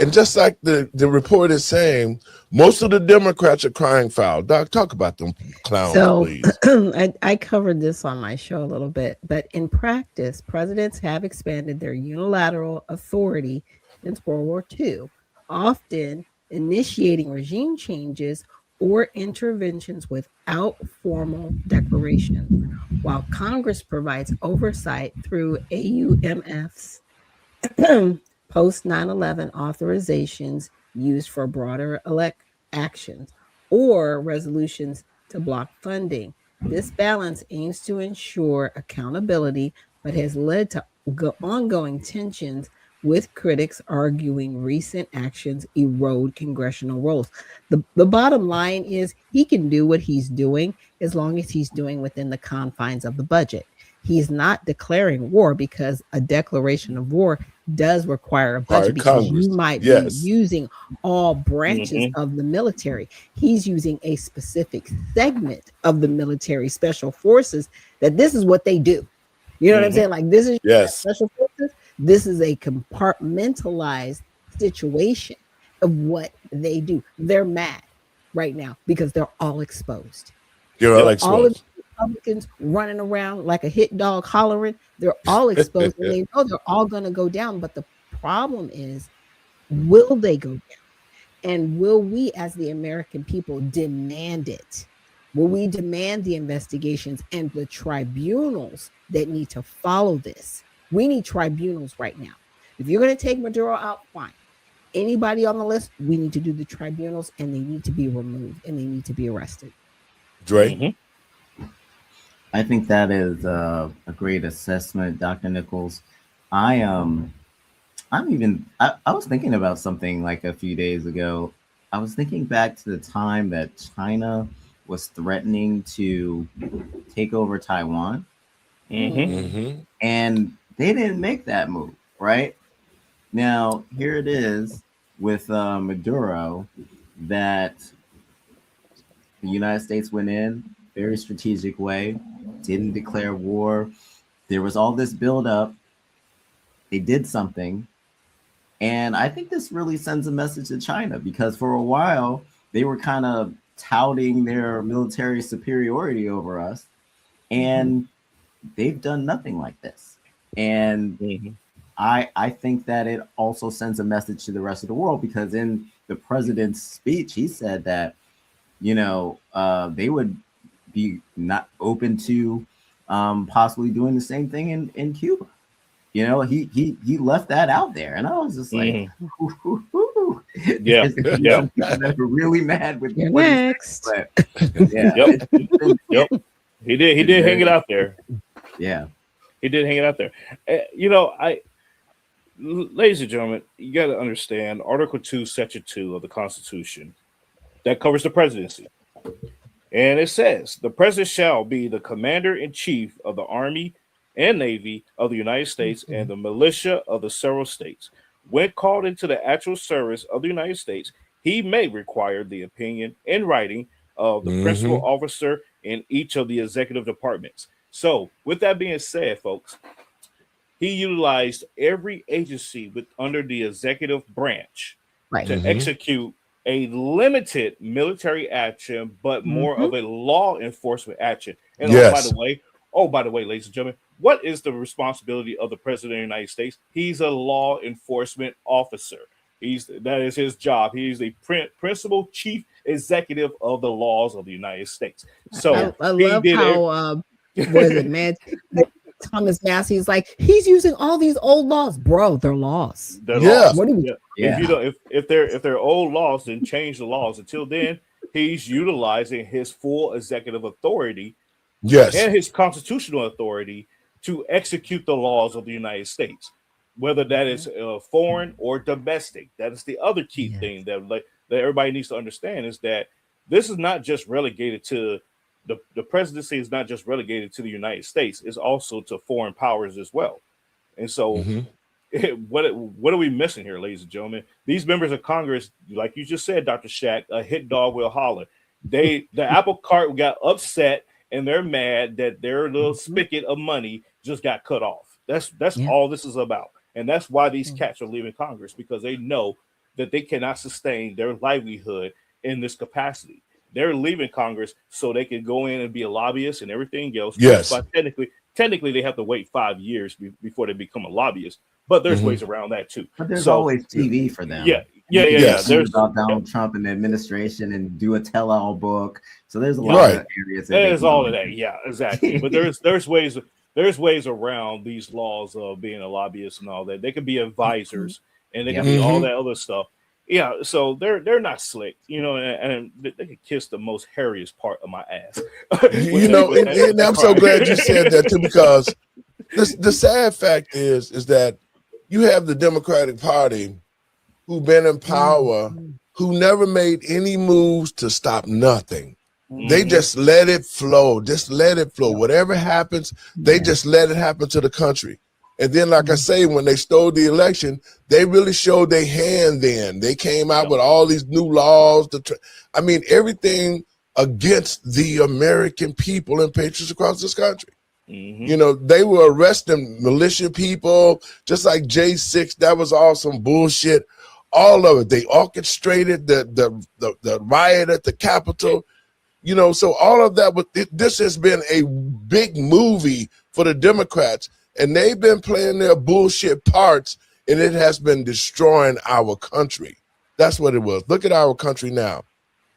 And just like the report is saying, most of the Democrats are crying foul. Doc, talk about them clowns, please. I covered this on my show a little bit, but in practice, presidents have expanded their unilateral authority since World War II, often initiating regime changes or interventions without formal declaration, while Congress provides oversight through AUMF's post 9/11 authorizations used for broader actions or resolutions to block funding. This balance aims to ensure accountability, but has led to ongoing tensions, with critics arguing recent actions erode congressional roles. The bottom line is he can do what he's doing as long as he's doing within the confines of the budget. He's not declaring war because a declaration of war does require a budget because Congress. you might Yes. be using all branches of the military. He's using a specific segment of the military special forces that this is what they do. You know what I'm saying? Like this is special forces. This is a compartmentalized situation of what they do. They're mad right now because they're all exposed. They're all exposed. All of the Republicans running around like a hit dog hollering. They're all exposed and they know they're all going to go down. But the problem is, will they go down? And will we as the American people demand it? Will we demand the investigations and the tribunals that need to follow this? We need tribunals right now. If you're going to take Maduro out, fine. Anybody on the list, we need to do the tribunals and they need to be removed and they need to be arrested. Dre? I think that is a great assessment, Dr. Nichols. I was thinking about something like a few days ago. I was thinking back to the time that China was threatening to take over Taiwan. And they didn't make that move, right? Now, here it is with Maduro that the United States went in very strategic way, didn't declare war. There was all this buildup. They did something. And I think this really sends a message to China because for a while they were kind of touting their military superiority over us. And they've done nothing like this. And I think that it also sends a message to the rest of the world because in the president's speech, he said that, you know, they would be not open to possibly doing the same thing in Cuba. You know, he left that out there, and I was just like, yeah. People really mad with You're next. But, yeah. Yep. He did hang it out there. Yeah, he did hang it out there. You know, ladies and gentlemen, you got to understand Article 2, Section 2 of the Constitution that covers the presidency. And it says, the president shall be the commander-in-chief of the Army and Navy of the United States and the militia of the several states. When called into the actual service of the United States, he may require the opinion in writing of the principal officer in each of the executive departments. So, with that being said, folks, he utilized every agency under the executive branch to execute a limited military action, but more of a law enforcement action. And oh, by the way, ladies and gentlemen, what is the responsibility of the president of the United States? He's a law enforcement officer. That is his job. He's the principal chief executive of the laws of the United States. So I love how was it man Thomas Massey's like he's using all these old laws, bro. They're laws. They're laws. What do we? If you don't, if they're old laws, then change the laws. Until then, he's utilizing his full executive authority, and his constitutional authority to execute the laws of the United States, whether that is foreign or domestic. That is the other key thing that everybody needs to understand is that this is not just relegated to the presidency is not just relegated to the United States, it's also to foreign powers as well. And so what are we missing here, ladies and gentlemen? These members of Congress, like you just said, Dr. Shack, a hit dog will holler. The apple cart got upset and they're mad that their little spigot of money just got cut off. That's all this is about. And that's why these cats are leaving Congress, because they know that they cannot sustain their livelihood in this capacity. They're leaving Congress so they can go in and be a lobbyist and everything else. Yes. But technically they have to wait 5 years before they become a lobbyist. But there's ways around that too. But there's always TV for them. Yeah. There's about Donald Trump and the administration and do a tell-all book. So there's a lot of areas. There's all of that. Yeah, exactly. But there's ways around these laws of being a lobbyist and all that. They can be advisors and they can be all that other stuff. Yeah, so they're not slick, you know, and they can kiss the most hairiest part of my ass. And I'm so glad you said that too, because the sad fact is that you have the Democratic Party who've been in power, who never made any moves to stop nothing. They just let it flow. Just let it flow. Whatever happens, they just let it happen to the country. And then, like I say, when they stole the election, they really showed their hand then. They came out with all these new laws. I mean, everything against the American people and patriots across this country. You know, they were arresting militia people, just like J6. That was all some bullshit. All of it. They orchestrated the riot at the Capitol. You know, so all of that, this has been a big movie for the Democrats, and they've been playing their bullshit parts, and it has been destroying our country. That's what it was. Look at our country now.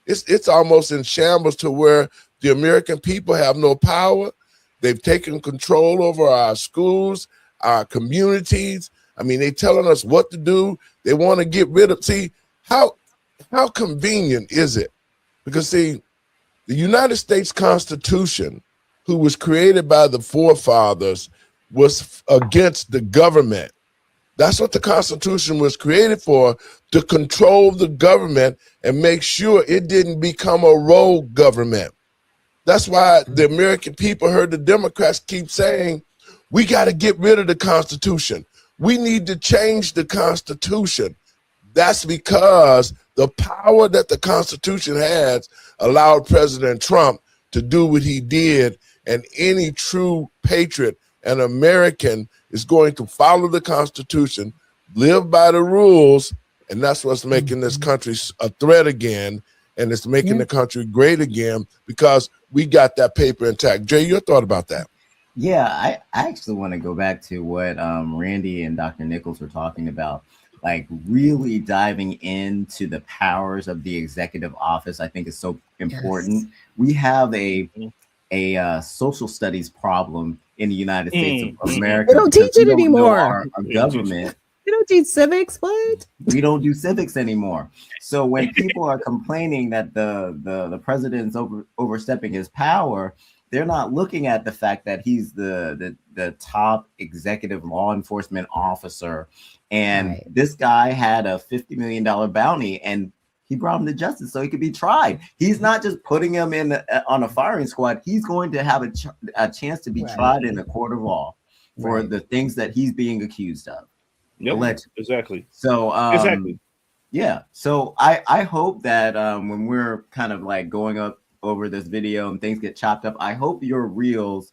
It's almost in shambles to where the American people have no power. They've taken control over our schools, our communities. I mean, they're telling us what to do. They want to get rid of, see, how convenient is it? Because, see, the United States Constitution, who was created by the forefathers, was against the government. That's what the Constitution was created for, to control the government and make sure it didn't become a rogue government. That's why the American people heard the Democrats keep saying, we got to get rid of the Constitution. We need to change the Constitution. That's because the power that the Constitution has allowed President Trump to do what he did, and any true patriot and American is going to follow the Constitution, live by the rules, and that's what's making this country a threat again, and it's making the country great again because we got that paper intact. Jay, your thought about that? Yeah, I actually want to go back to what Randy and Dr. Nichols were talking about, like really diving into the powers of the executive office. I think is so important. Yes. We have a social studies problem in the United States of America. They don't teach it anymore. Our government. They don't teach civics. What? We don't do civics anymore. So when people are complaining that the president's overstepping his power, they're not looking at the fact that he's the top executive law enforcement officer, and this guy had a $50 million bounty, and he brought him to justice so he could be tried. He's not just putting him in on a firing squad. He's going to have a chance to be tried in a court of law for the things that he's being accused of. Yep, exactly. So exactly. Yeah. So I hope that when we're kind of like going up over this video and things get chopped up, I hope your reels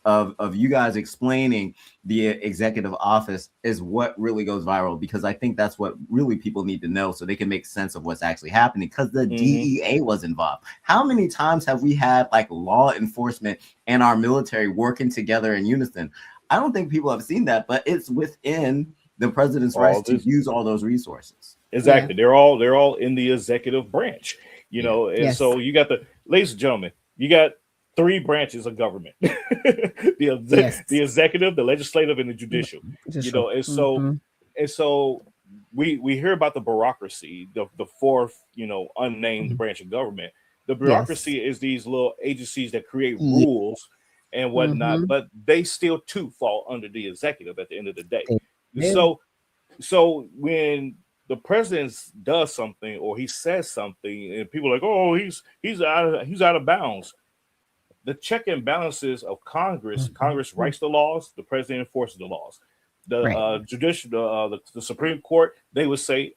of you guys explaining the executive office is what really goes viral, because I think that's what really people need to know so they can make sense of what's actually happening, because the DEA was involved. How many times have we had like law enforcement and our military working together in unison? I don't think people have seen that, but it's within the president's rights to use all those resources. Exactly. They're all in the executive branch, you know, and so you got ladies and gentlemen, you got three branches of government: the executive, the legislative, and the judicial. You know, and so we hear about the bureaucracy, the fourth, you know, unnamed branch of government. The bureaucracy is these little agencies that create rules and whatnot, but they still too fall under the executive at the end of the day. So when the president does something or he says something and people are like, oh, he's out of bounds. The check and balances of Congress writes the laws, the president enforces the laws. The judicial, the Supreme Court, they would say,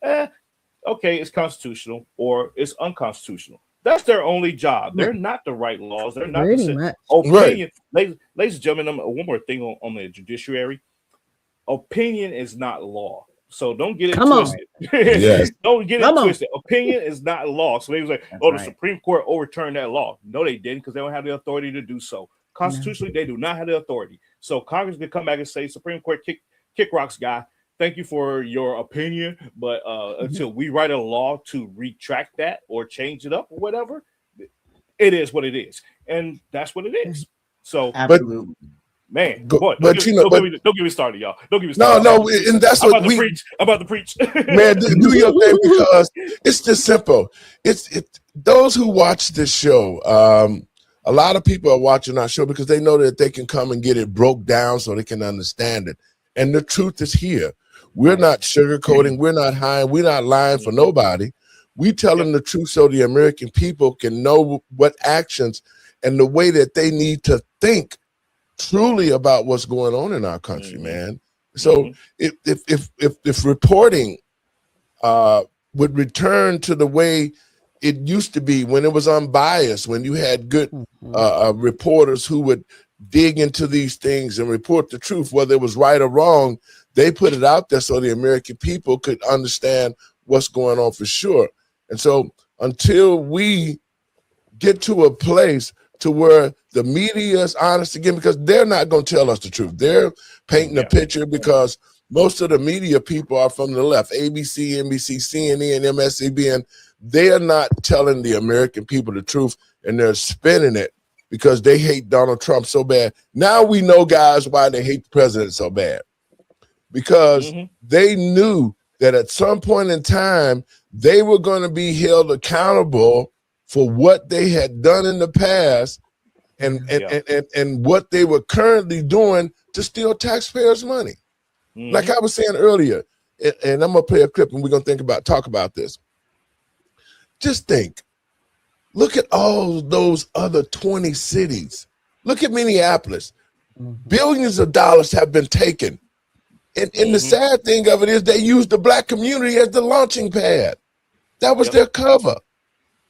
okay, it's constitutional or it's unconstitutional. That's their only job. They're not to write laws. They're not to opinion. Ladies and gentlemen, one more thing on the judiciary. Opinion is not law. So don't get it twisted. Don't get it twisted. Opinion is not law. So they was like, the Supreme Court overturned that law. No, they didn't, because they don't have the authority to do so. Constitutionally, they do not have the authority. So Congress can come back and say, Supreme Court, kick rocks, guy. Thank you for your opinion, but until we write a law to retract that or change it up or whatever, it is what it is, and that's what it is. So absolutely. Man, boy, don't get me started, y'all. Don't get me started. No, and that's what we preach. I'm about to preach. Man, do your thing, because it's just simple. It's those who watch this show. A lot of people are watching our show because they know that they can come and get it broke down so they can understand it. And the truth is here. We're not sugarcoating. We're not hiding. We're not lying for nobody. We telling the truth so the American people can know what actions and the way that they need to think truly about what's going on in our country, man. So if reporting would return to the way it used to be when it was unbiased, when you had good reporters who would dig into these things and report the truth, whether it was right or wrong, they put it out there so the American people could understand what's going on for sure. And so until we get to a place to where the media is honest again, because they're not going to tell us the truth. They're painting a picture because most of the media people are from the left, ABC, NBC, CNN, MSNBC. They are not telling the American people the truth, and they're spinning it because they hate Donald Trump so bad. Now we know, guys, why they hate the president so bad. Because they knew that at some point in time, they were going to be held accountable for what they had done in the past and what they were currently doing to steal taxpayers' money. Like I was saying earlier, and I'm going to play a clip and we're going to talk about this. Just think, look at all those other 20 cities. Look at Minneapolis. Billions of dollars have been taken. And the sad thing of it is they used the black community as the launching pad. That was their cover.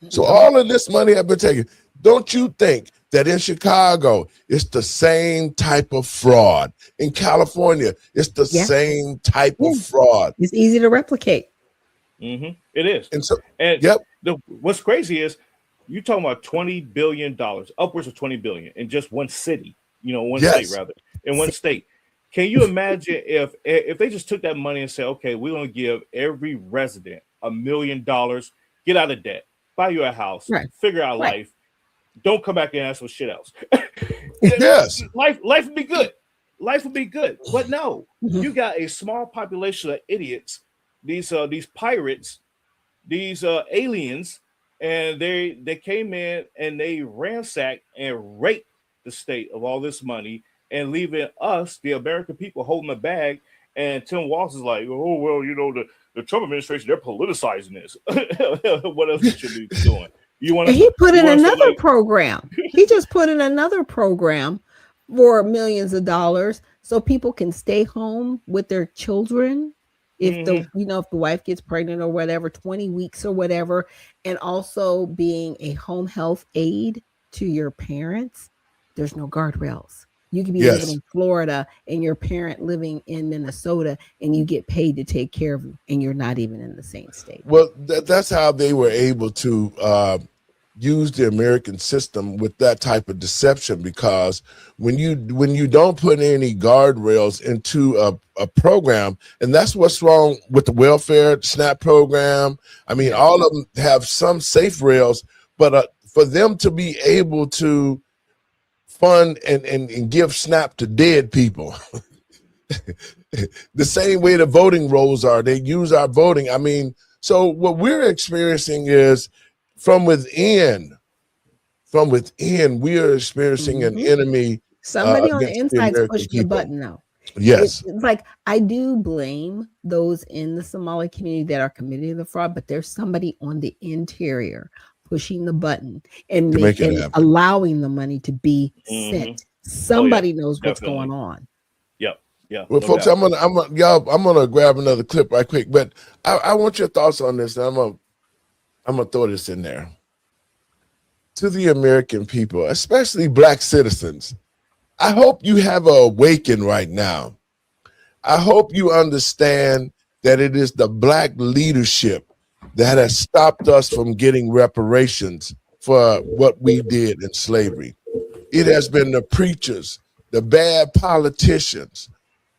So all of this money have been taken. Don't you think that in Chicago, it's the same type of fraud? In California, it's the same type of fraud. It's easy to replicate. It is. And so, what's crazy is you talking about $20 billion, upwards of $20 billion in just one city, one state rather, in one state. Can you imagine if they just took that money and said, okay, we're going to give every resident $1 million, get out of debt, buy you a house, figure out life, don't come back and ask for shit else. Yes. Life would be good. Life would be good. But no, you got a small population of idiots, these pirates, these aliens, and they came in and they ransacked and raped the state of all this money and leaving us, the American people, holding the bag. And Tim Walz is like, oh, well, the Trump administration, they're politicizing this. What else should we be doing? He put in another program. He just put in another program for millions of dollars so people can stay home with their children if the if the wife gets pregnant or whatever, 20 weeks or whatever, and also being a home health aide to your parents. There's no guardrails. You could be living in Florida and your parent living in Minnesota and you get paid to take care of them and you're not even in the same state. Well, that's how they were able to use the American system with that type of deception, because when you don't put any guardrails into a program, and that's what's wrong with the welfare SNAP program. I mean, all of them have some safe rails, but for them to be able to fund and give SNAP to dead people, the same way the voting rolls are, they use our voting. I mean, so what we're experiencing is from within, we are experiencing an enemy. Somebody on the inside is pushing the button now. Yes. It's like, I do blame those in the Somali community that are committing the fraud, but there's somebody on the interior pushing the button and allowing the money to be sent. Somebody knows what's going on. Yeah. Well, folks, I'm gonna grab another clip right quick, but I want your thoughts on this. And I'm gonna throw this in there. To the American people, especially Black citizens, I hope you have an awaken right now. I hope you understand that it is the Black leadership that has stopped us from getting reparations for what we did in slavery. It has been the preachers, the bad politicians,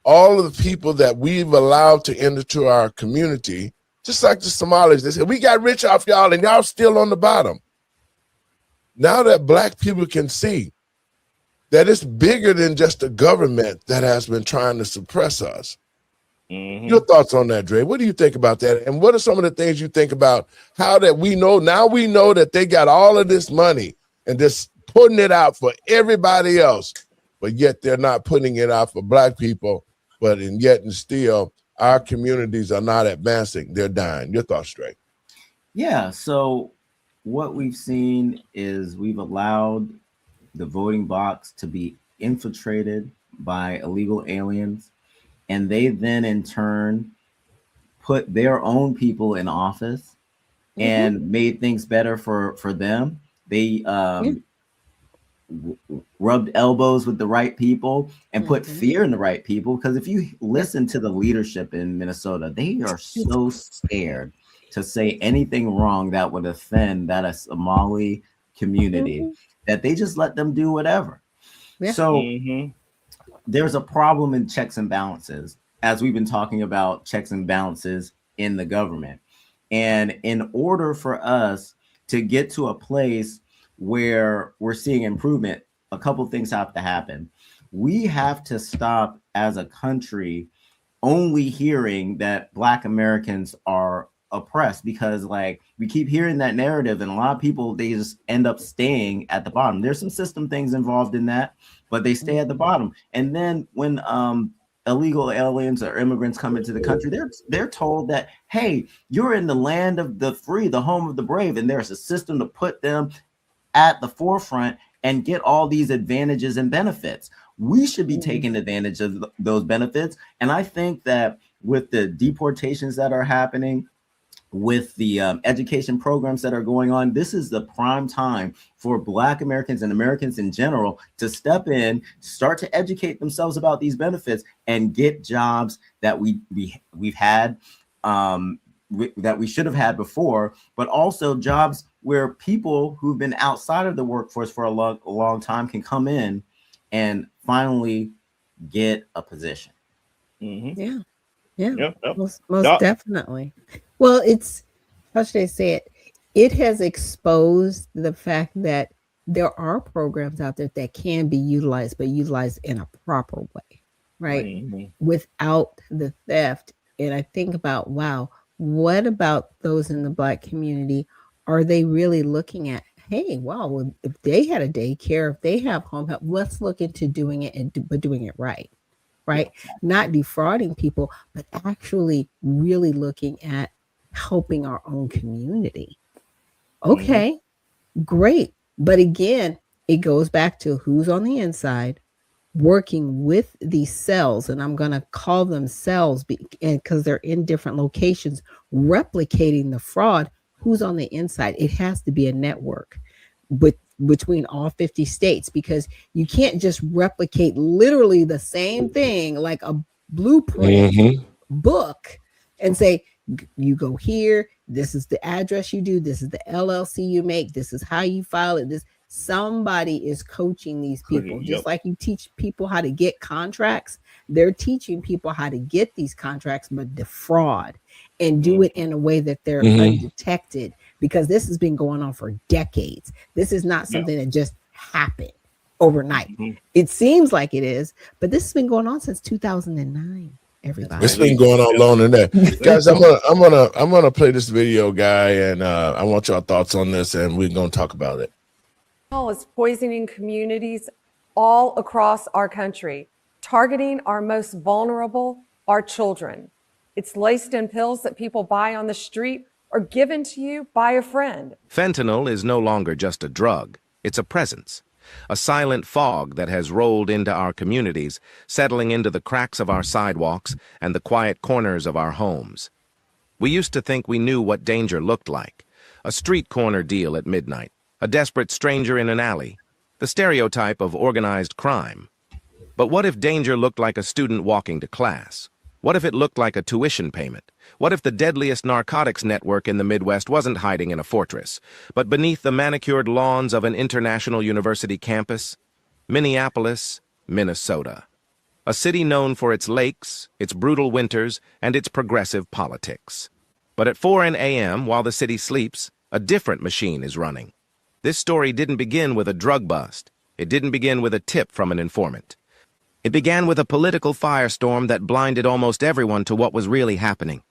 all of the people that we've allowed to enter to our community, just like the Somalis. They said, we got rich off y'all and y'all still on the bottom. Now that Black people can see that it's bigger than just the government that has been trying to suppress us. Your thoughts on that, Dre? What do you think about that? And what are some of the things you think about how that we know that they got all of this money and just putting it out for everybody else, but yet they're not putting it out for Black people, yet and still our communities are not advancing. They're dying. Your thoughts, Dre? Yeah, so what we've seen is we've allowed the voting box to be infiltrated by illegal aliens, and they then in turn put their own people in office and made things better for them. They rubbed elbows with the right people and put fear in the right people. Because if you listen to the leadership in Minnesota, they are so scared to say anything wrong that would offend that a Somali community that they just let them do whatever. So there's a problem in checks and balances, as we've been talking about checks and balances in the government. And in order for us to get to a place where we're seeing improvement, a couple things have to happen. We have to stop as a country only hearing that Black Americans are oppressed, because like we keep hearing that narrative, and a lot of people, they just end up staying at the bottom. There's some system things involved in that, but they stay at the bottom. And then when illegal aliens or immigrants come into the country, they're told that, hey, you're in the land of the free, the home of the brave, and there's a system to put them at the forefront and get all these advantages and benefits. We should be taking advantage of those benefits. And I think that with the deportations that are happening, with the education programs that are going on, this is the prime time for Black Americans and Americans in general to step in, start to educate themselves about these benefits, and get jobs that we've had, that we should have had before, but also jobs where people who've been outside of the workforce for a long time can come in and finally get a position. Yeah. Most definitely. Well, it's, how should I say it? It has exposed the fact that there are programs out there that can be utilized, but utilized in a proper way, right? Without the theft. And I think about, wow, what about those in the Black community? Are they really looking at, hey, wow, if they had a daycare, if they have home help, let's look into doing it, but doing it right. Right? Not defrauding people, but actually really looking at helping our own community. Okay, great. But again, it goes back to who's on the inside working with these cells, and I'm going to call them cells because they're in different locations, replicating the fraud. Who's on the inside? It has to be a network between all 50 states, because you can't just replicate literally the same thing like a blueprint book and say, you go here, this is the address you do, this is the LLC you make, this is how you file it. This, somebody is coaching these people. Just like you teach people how to get contracts, they're teaching people how to get these contracts, but defraud and do it in a way that they're undetected, because this has been going on for decades. This is not something that just happened overnight. It seems like it is, but this has been going on since 2009. Everybody, it's been going on longer than that, guys. I'm gonna play this video, guy, and I want your thoughts on this, and we're gonna talk about it. Is poisoning communities all across our country, targeting our most vulnerable, our children. It's laced in pills that people buy on the street or given to you by a friend. Fentanyl is no longer just a drug. It's a presence, a silent fog that has rolled into our communities, settling into the cracks of our sidewalks and the quiet corners of our homes. We used to think we knew what danger looked like. A street corner deal at midnight, a desperate stranger in an alley, the stereotype of organized crime. But what if danger looked like a student walking to class? What if it looked like a tuition payment? What if the deadliest narcotics network in the Midwest wasn't hiding in a fortress, but beneath the manicured lawns of an international university campus? Minneapolis, Minnesota. A city known for its lakes, its brutal winters, and its progressive politics. But at 4 a.m., while the city sleeps, a different machine is running. This story didn't begin with a drug bust. It didn't begin with a tip from an informant. It began with a political firestorm that blinded almost everyone to what was really happening.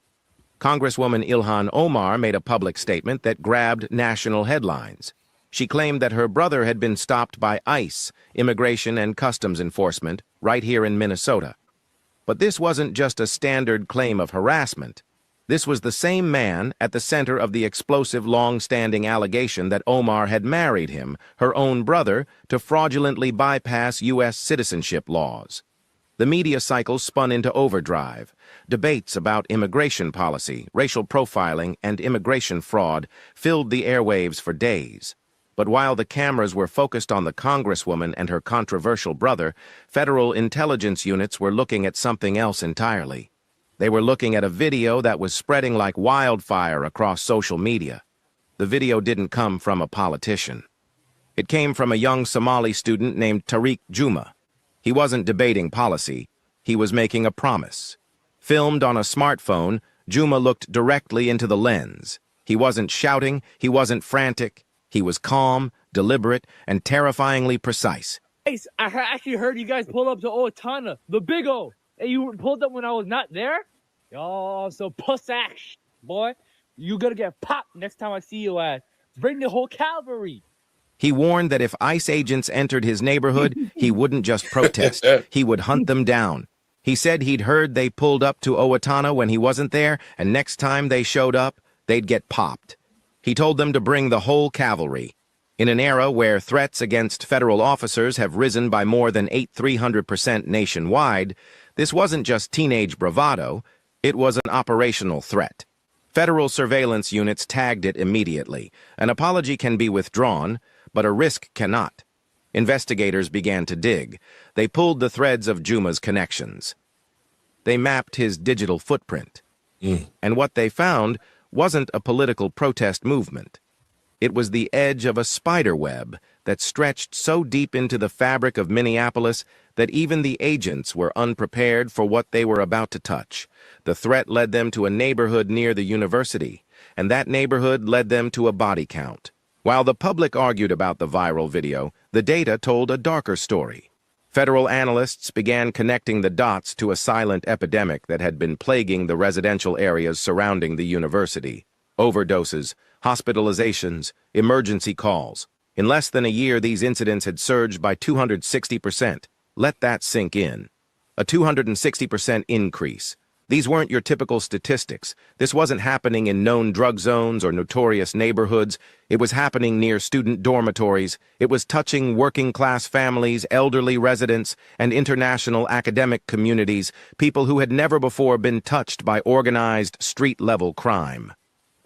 Congresswoman Ilhan Omar made a public statement that grabbed national headlines. She claimed that her brother had been stopped by ICE, Immigration and Customs Enforcement, right here in Minnesota. But this wasn't just a standard claim of harassment. This was the same man at the center of the explosive long-standing allegation that Omar had married him, her own brother, to fraudulently bypass U.S. citizenship laws. The media cycle spun into overdrive. Debates about immigration policy, racial profiling, and immigration fraud filled the airwaves for days. But while the cameras were focused on the Congresswoman and her controversial brother, federal intelligence units were looking at something else entirely. They were looking at a video that was spreading like wildfire across social media. The video didn't come from a politician. It came from a young Somali student named Tariq Juma. He wasn't debating policy. He was making a promise. Filmed on a smartphone, Juma looked directly into the lens. He wasn't shouting. He wasn't frantic. He was calm, deliberate, and terrifyingly precise. I actually heard you guys pull up to Owatonna, the Big O. And you pulled up when I was not there? Yo, so puss ash, boy. You gonna get popped next time I see you at. Bring the whole cavalry. He warned that if ICE agents entered his neighborhood, he wouldn't just protest. He would hunt them down. He said he'd heard they pulled up to Owatonna when he wasn't there, and next time they showed up, they'd get popped. He told them to bring the whole cavalry. In an era where threats against federal officers have risen by more than 300% nationwide, this wasn't just teenage bravado, it was an operational threat. Federal surveillance units tagged it immediately. An apology can be withdrawn, but a risk cannot. Investigators began to dig. They pulled the threads of Juma's connections. They mapped his digital footprint. And what they found wasn't a political protest movement. It was the edge of a spider web that stretched so deep into the fabric of Minneapolis that even the agents were unprepared for what they were about to touch. The threat led them to a neighborhood near the university, and that neighborhood led them to a body count. While the public argued about the viral video, the data told a darker story. Federal analysts began connecting the dots to a silent epidemic that had been plaguing the residential areas surrounding the university. Overdoses, hospitalizations, emergency calls. In less than a year, these incidents had surged by 260%. Let that sink in. A 260% increase. These weren't your typical statistics. This wasn't happening in known drug zones or notorious neighborhoods. It was happening near student dormitories. It was touching working-class families, elderly residents, and international academic communities, people who had never before been touched by organized, street-level crime.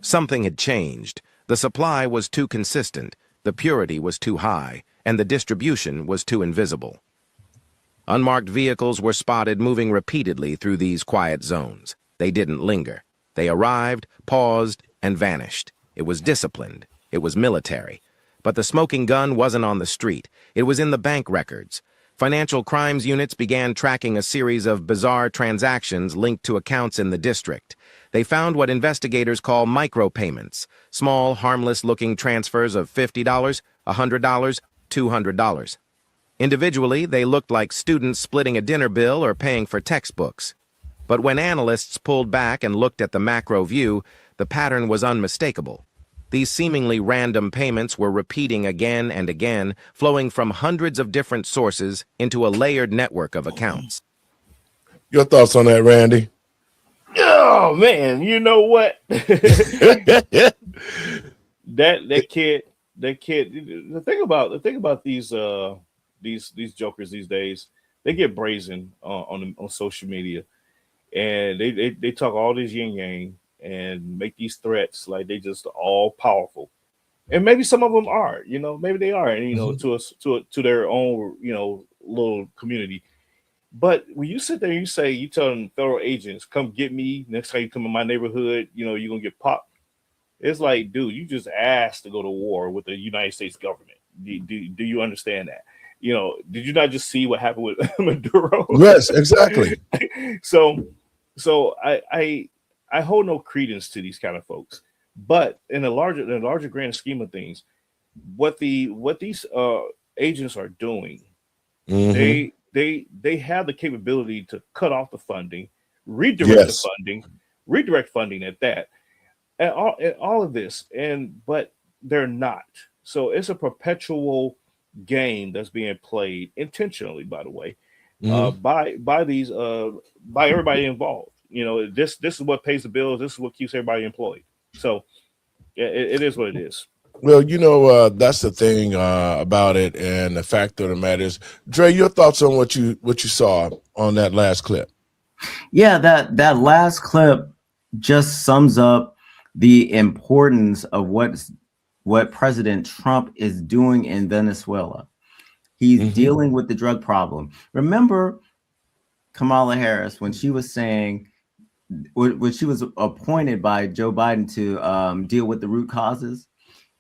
Something had changed. The supply was too consistent, the purity was too high, and the distribution was too invisible. Unmarked vehicles were spotted moving repeatedly through these quiet zones. They didn't linger. They arrived, paused, and vanished. It was disciplined. It was military. But the smoking gun wasn't on the street. It was in the bank records. Financial crimes units began tracking a series of bizarre transactions linked to accounts in the district. They found what investigators call micropayments, small, harmless-looking transfers of $50, $100, $200. Individually, they looked like students splitting a dinner bill or paying for textbooks. But when analysts pulled back and looked at the macro view, the pattern was unmistakable. These seemingly random payments were repeating again and again, flowing from hundreds of different sources into a layered network of accounts. Your thoughts on that, Randy? Oh man, you know what? that kid. The thing about these jokers these days, they get brazen on social media, and they talk all this yin yang and make these threats like they just all powerful. And maybe some of them are, maybe they are, and to their own, little community. But when you sit there and you tell them federal agents, come get me next time you come in my neighborhood, you're gonna get popped. It's like, dude, you just asked to go to war with the United States government. Do you understand that? Did you not just see what happened with Maduro? Yes, exactly. So I hold no credence to these kind of folks. But in a larger grand scheme of things, what these agents are doing, they have the capability to cut off the funding, redirect funding at that, and all of this, but they're not. So it's a perpetual game that's being played intentionally, by the way, by everybody involved. this is what pays the bills. This is what keeps everybody employed. So yeah, it is what it is. Well, that's the thing about it, and the fact of the matter is, Dre, your thoughts on what you saw on that last clip? Yeah, that last clip just sums up the importance of what President Trump is doing in Venezuela. He's dealing with the drug problem. Remember Kamala Harris when she was saying, when she was appointed by Joe Biden to deal with the root causes.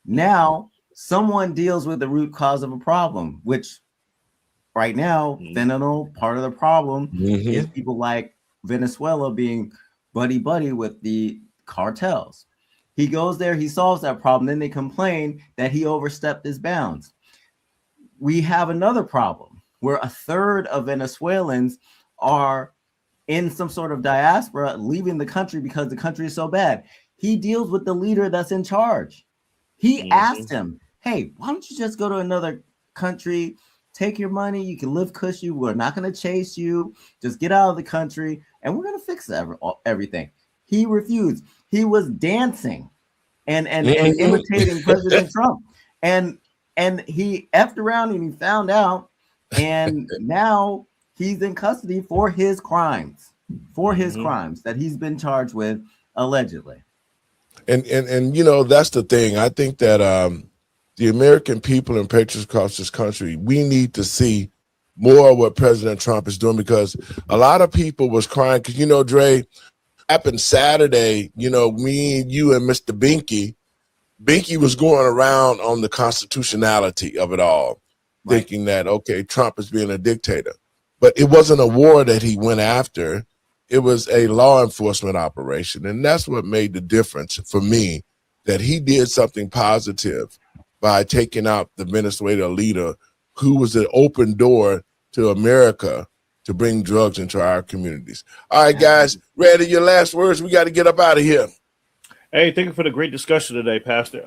Now someone deals with the root cause of a problem, which right now, fentanyl, part of the problem is people like Venezuela being buddy with the cartels. He goes there, he solves that problem, then they complain that he overstepped his bounds. We have another problem where a third of Venezuelans are in some sort of diaspora leaving the country because the country is so bad. He deals with the leader that's in charge. He asked him, hey, why don't you just go to another country, take your money, you can live cushy, we're not going to chase you, just get out of the country, and we're going to fix everything. He refused. He was dancing and imitating President Trump. And he effed around and he found out, and now he's in custody for his crimes, that he's been charged with allegedly. And that's the thing. I think that the American people and patriots across this country, we need to see more of what President Trump is doing, because a lot of people was crying because, Dre, happened Saturday, me and you and Mr. Binky was going around on the constitutionality of it all, thinking that, okay, Trump is being a dictator. But it wasn't a war that he went after. It was a law enforcement operation. And that's what made the difference for me, that he did something positive by taking out the Venezuela leader who was an open door to America to bring drugs into our communities. All right, guys, ready? Your last words. We got to get up out of here. Hey, thank you for the great discussion today, Pastor.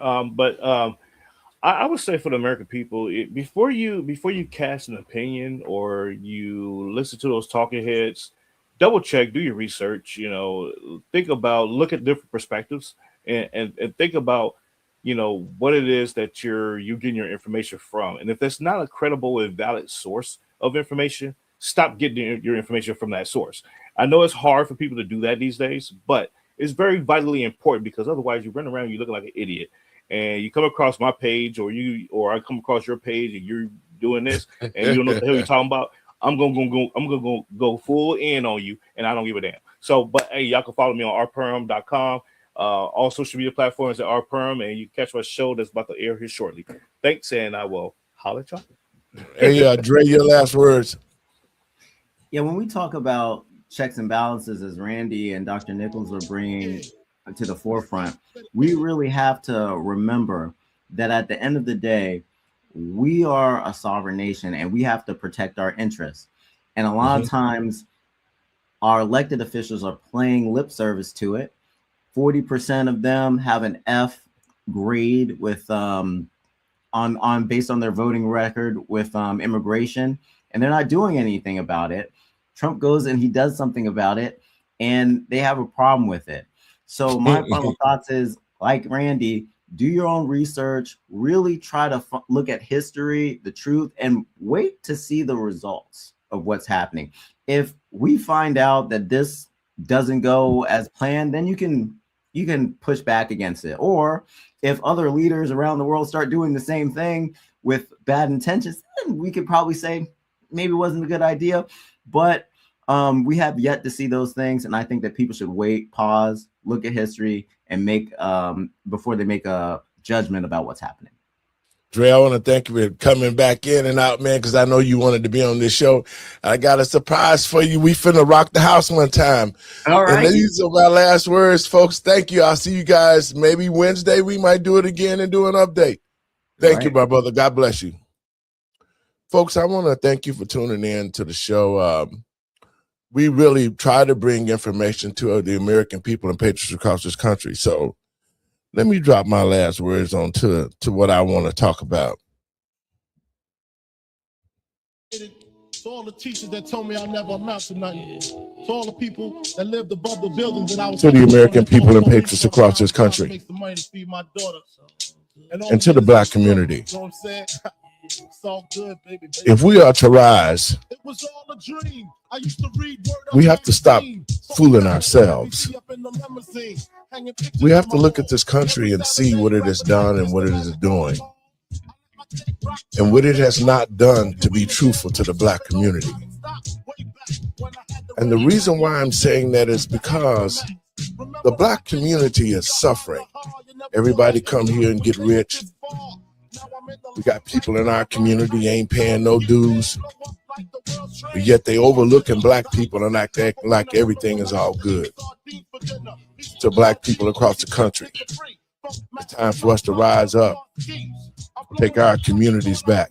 I would say for the American people, before you cast an opinion or you listen to those talking heads, double check, do your research. Look at different perspectives, and think about what it is that you're getting your information from. And if that's not a credible and valid source of information, stop getting your information from that source. I know it's hard for people to do that these days, but it's very vitally important, because otherwise you run around, you looking like an idiot, and you come across my page or I come across your page and you're doing this and you don't know what the hell you're talking about. I'm gonna go full in on you, and I don't give a damn. So, but hey, y'all can follow me on rperm.com, all social media platforms at rperm, and you can catch my show that's about to air here shortly. Thanks, and I will holler at y'all. Hey, Dre, your last words. Yeah, when we talk about checks and balances, as Randy and Dr. Nichols are bringing to the forefront, we really have to remember that at the end of the day, we are a sovereign nation and we have to protect our interests. And a lot of times our elected officials are playing lip service to it. 40% of them have an F grade with on based on their voting record with immigration, and they're not doing anything about it. Trump goes and he does something about it, and they have a problem with it. So my final thoughts is, like Randy, do your own research, really try to look at history, the truth, and wait to see the results of what's happening. If we find out that this doesn't go as planned, then you can push back against it. Or if other leaders around the world start doing the same thing with bad intentions, then we could probably say maybe it wasn't a good idea. But we have yet to see those things, and I think that people should wait, pause, look at history, and make before they make a judgment about what's happening. Dre, I want to thank you for coming back in and out, man, because I know you wanted to be on this show. I got a surprise for you. We finna rock the house one time. All right. And these are my last words, folks. Thank you. I'll see you guys maybe Wednesday. We might do it again and do an update. Thank you, my brother. God bless you. Folks, I want to thank you for tuning in to the show. We really try to bring information to the American people and patriots across this country. So let me drop my last words on to what I want to talk about. To all the teachers that told me I'll never amount to nothing. To all the people that lived above the buildings that I was. To the American people and patriots across this country. And to the black community. You know what I'm saying? It's all good, baby. If we are to rise, It was all a dream. I used to read word we have to stop fooling ourselves. We have to look at this country and see what it has done and what it is doing, and what it has not done to be truthful to the black community. And the reason why I'm saying that is because the black community is suffering. Everybody come here and get rich. We got people in our community ain't paying no dues, but yet they overlooking black people and act like everything is all good. To black people across the country, it's time for us to rise up, take our communities back.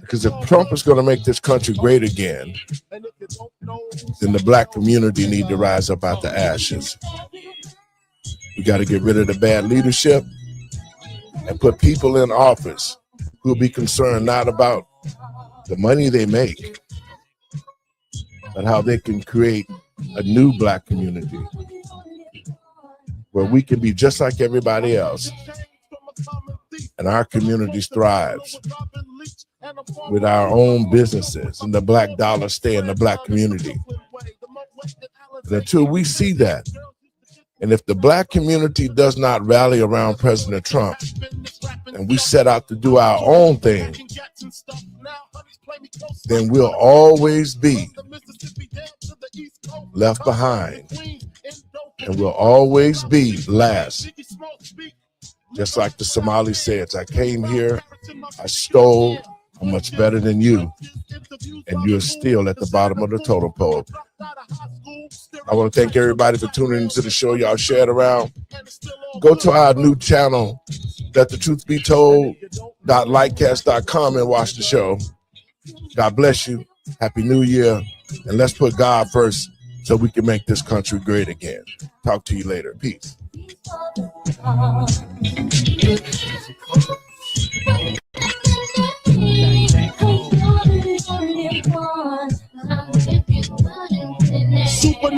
Because if Trump is going to make this country great again, then the black community need to rise up out the ashes. We got to get rid of the bad leadership and put people in office who will be concerned not about the money they make, but how they can create a new black community where we can be just like everybody else and our communities thrives with our own businesses and the black dollar stay in the black community. And until we see that, and if the black community does not rally around President Trump and we set out to do our own thing, then we'll always be left behind and we'll always be last. Just like the Somali says, I came here, I stole, I'm much better than you, and you're still at the bottom of the totem pole. I want to thank everybody for tuning into the show. Y'all share it around. Go to our new channel, LetTheTruthBeTold.lightcast.com, and watch the show. God bless you. Happy New Year. And let's put God first so we can make this country great again. Talk to you later. Peace. Super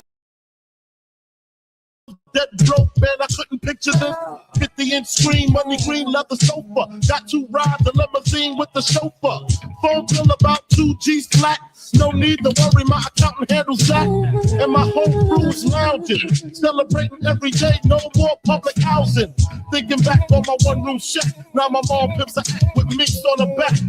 dead broke, man, I couldn't picture this. 50-inch screen, money green leather sofa. Got 2 rides, a limousine with the chauffeur. Phone bill about 2 G's flat. No need to worry, my accountant handles that. And my whole crew's lounging, celebrating every day, no more public housing. Thinking back on my one-room shack, now my mom pimps a act with minks on her back.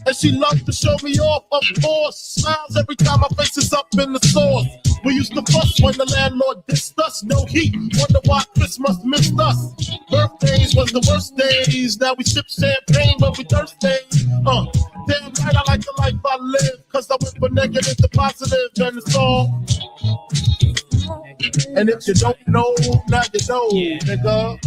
And she loves to show me off, of course. Smiles every time my face is up in the stores. We used to fuss when the landlord dissed us. No heat, wonder why Christmas missed us. Birthdays was the worst days. Now we sip champagne when we thirsty. Damn right, I like the life I live. Cause I went from negative to positive, and it's all. And if you don't know, now you know, nigga.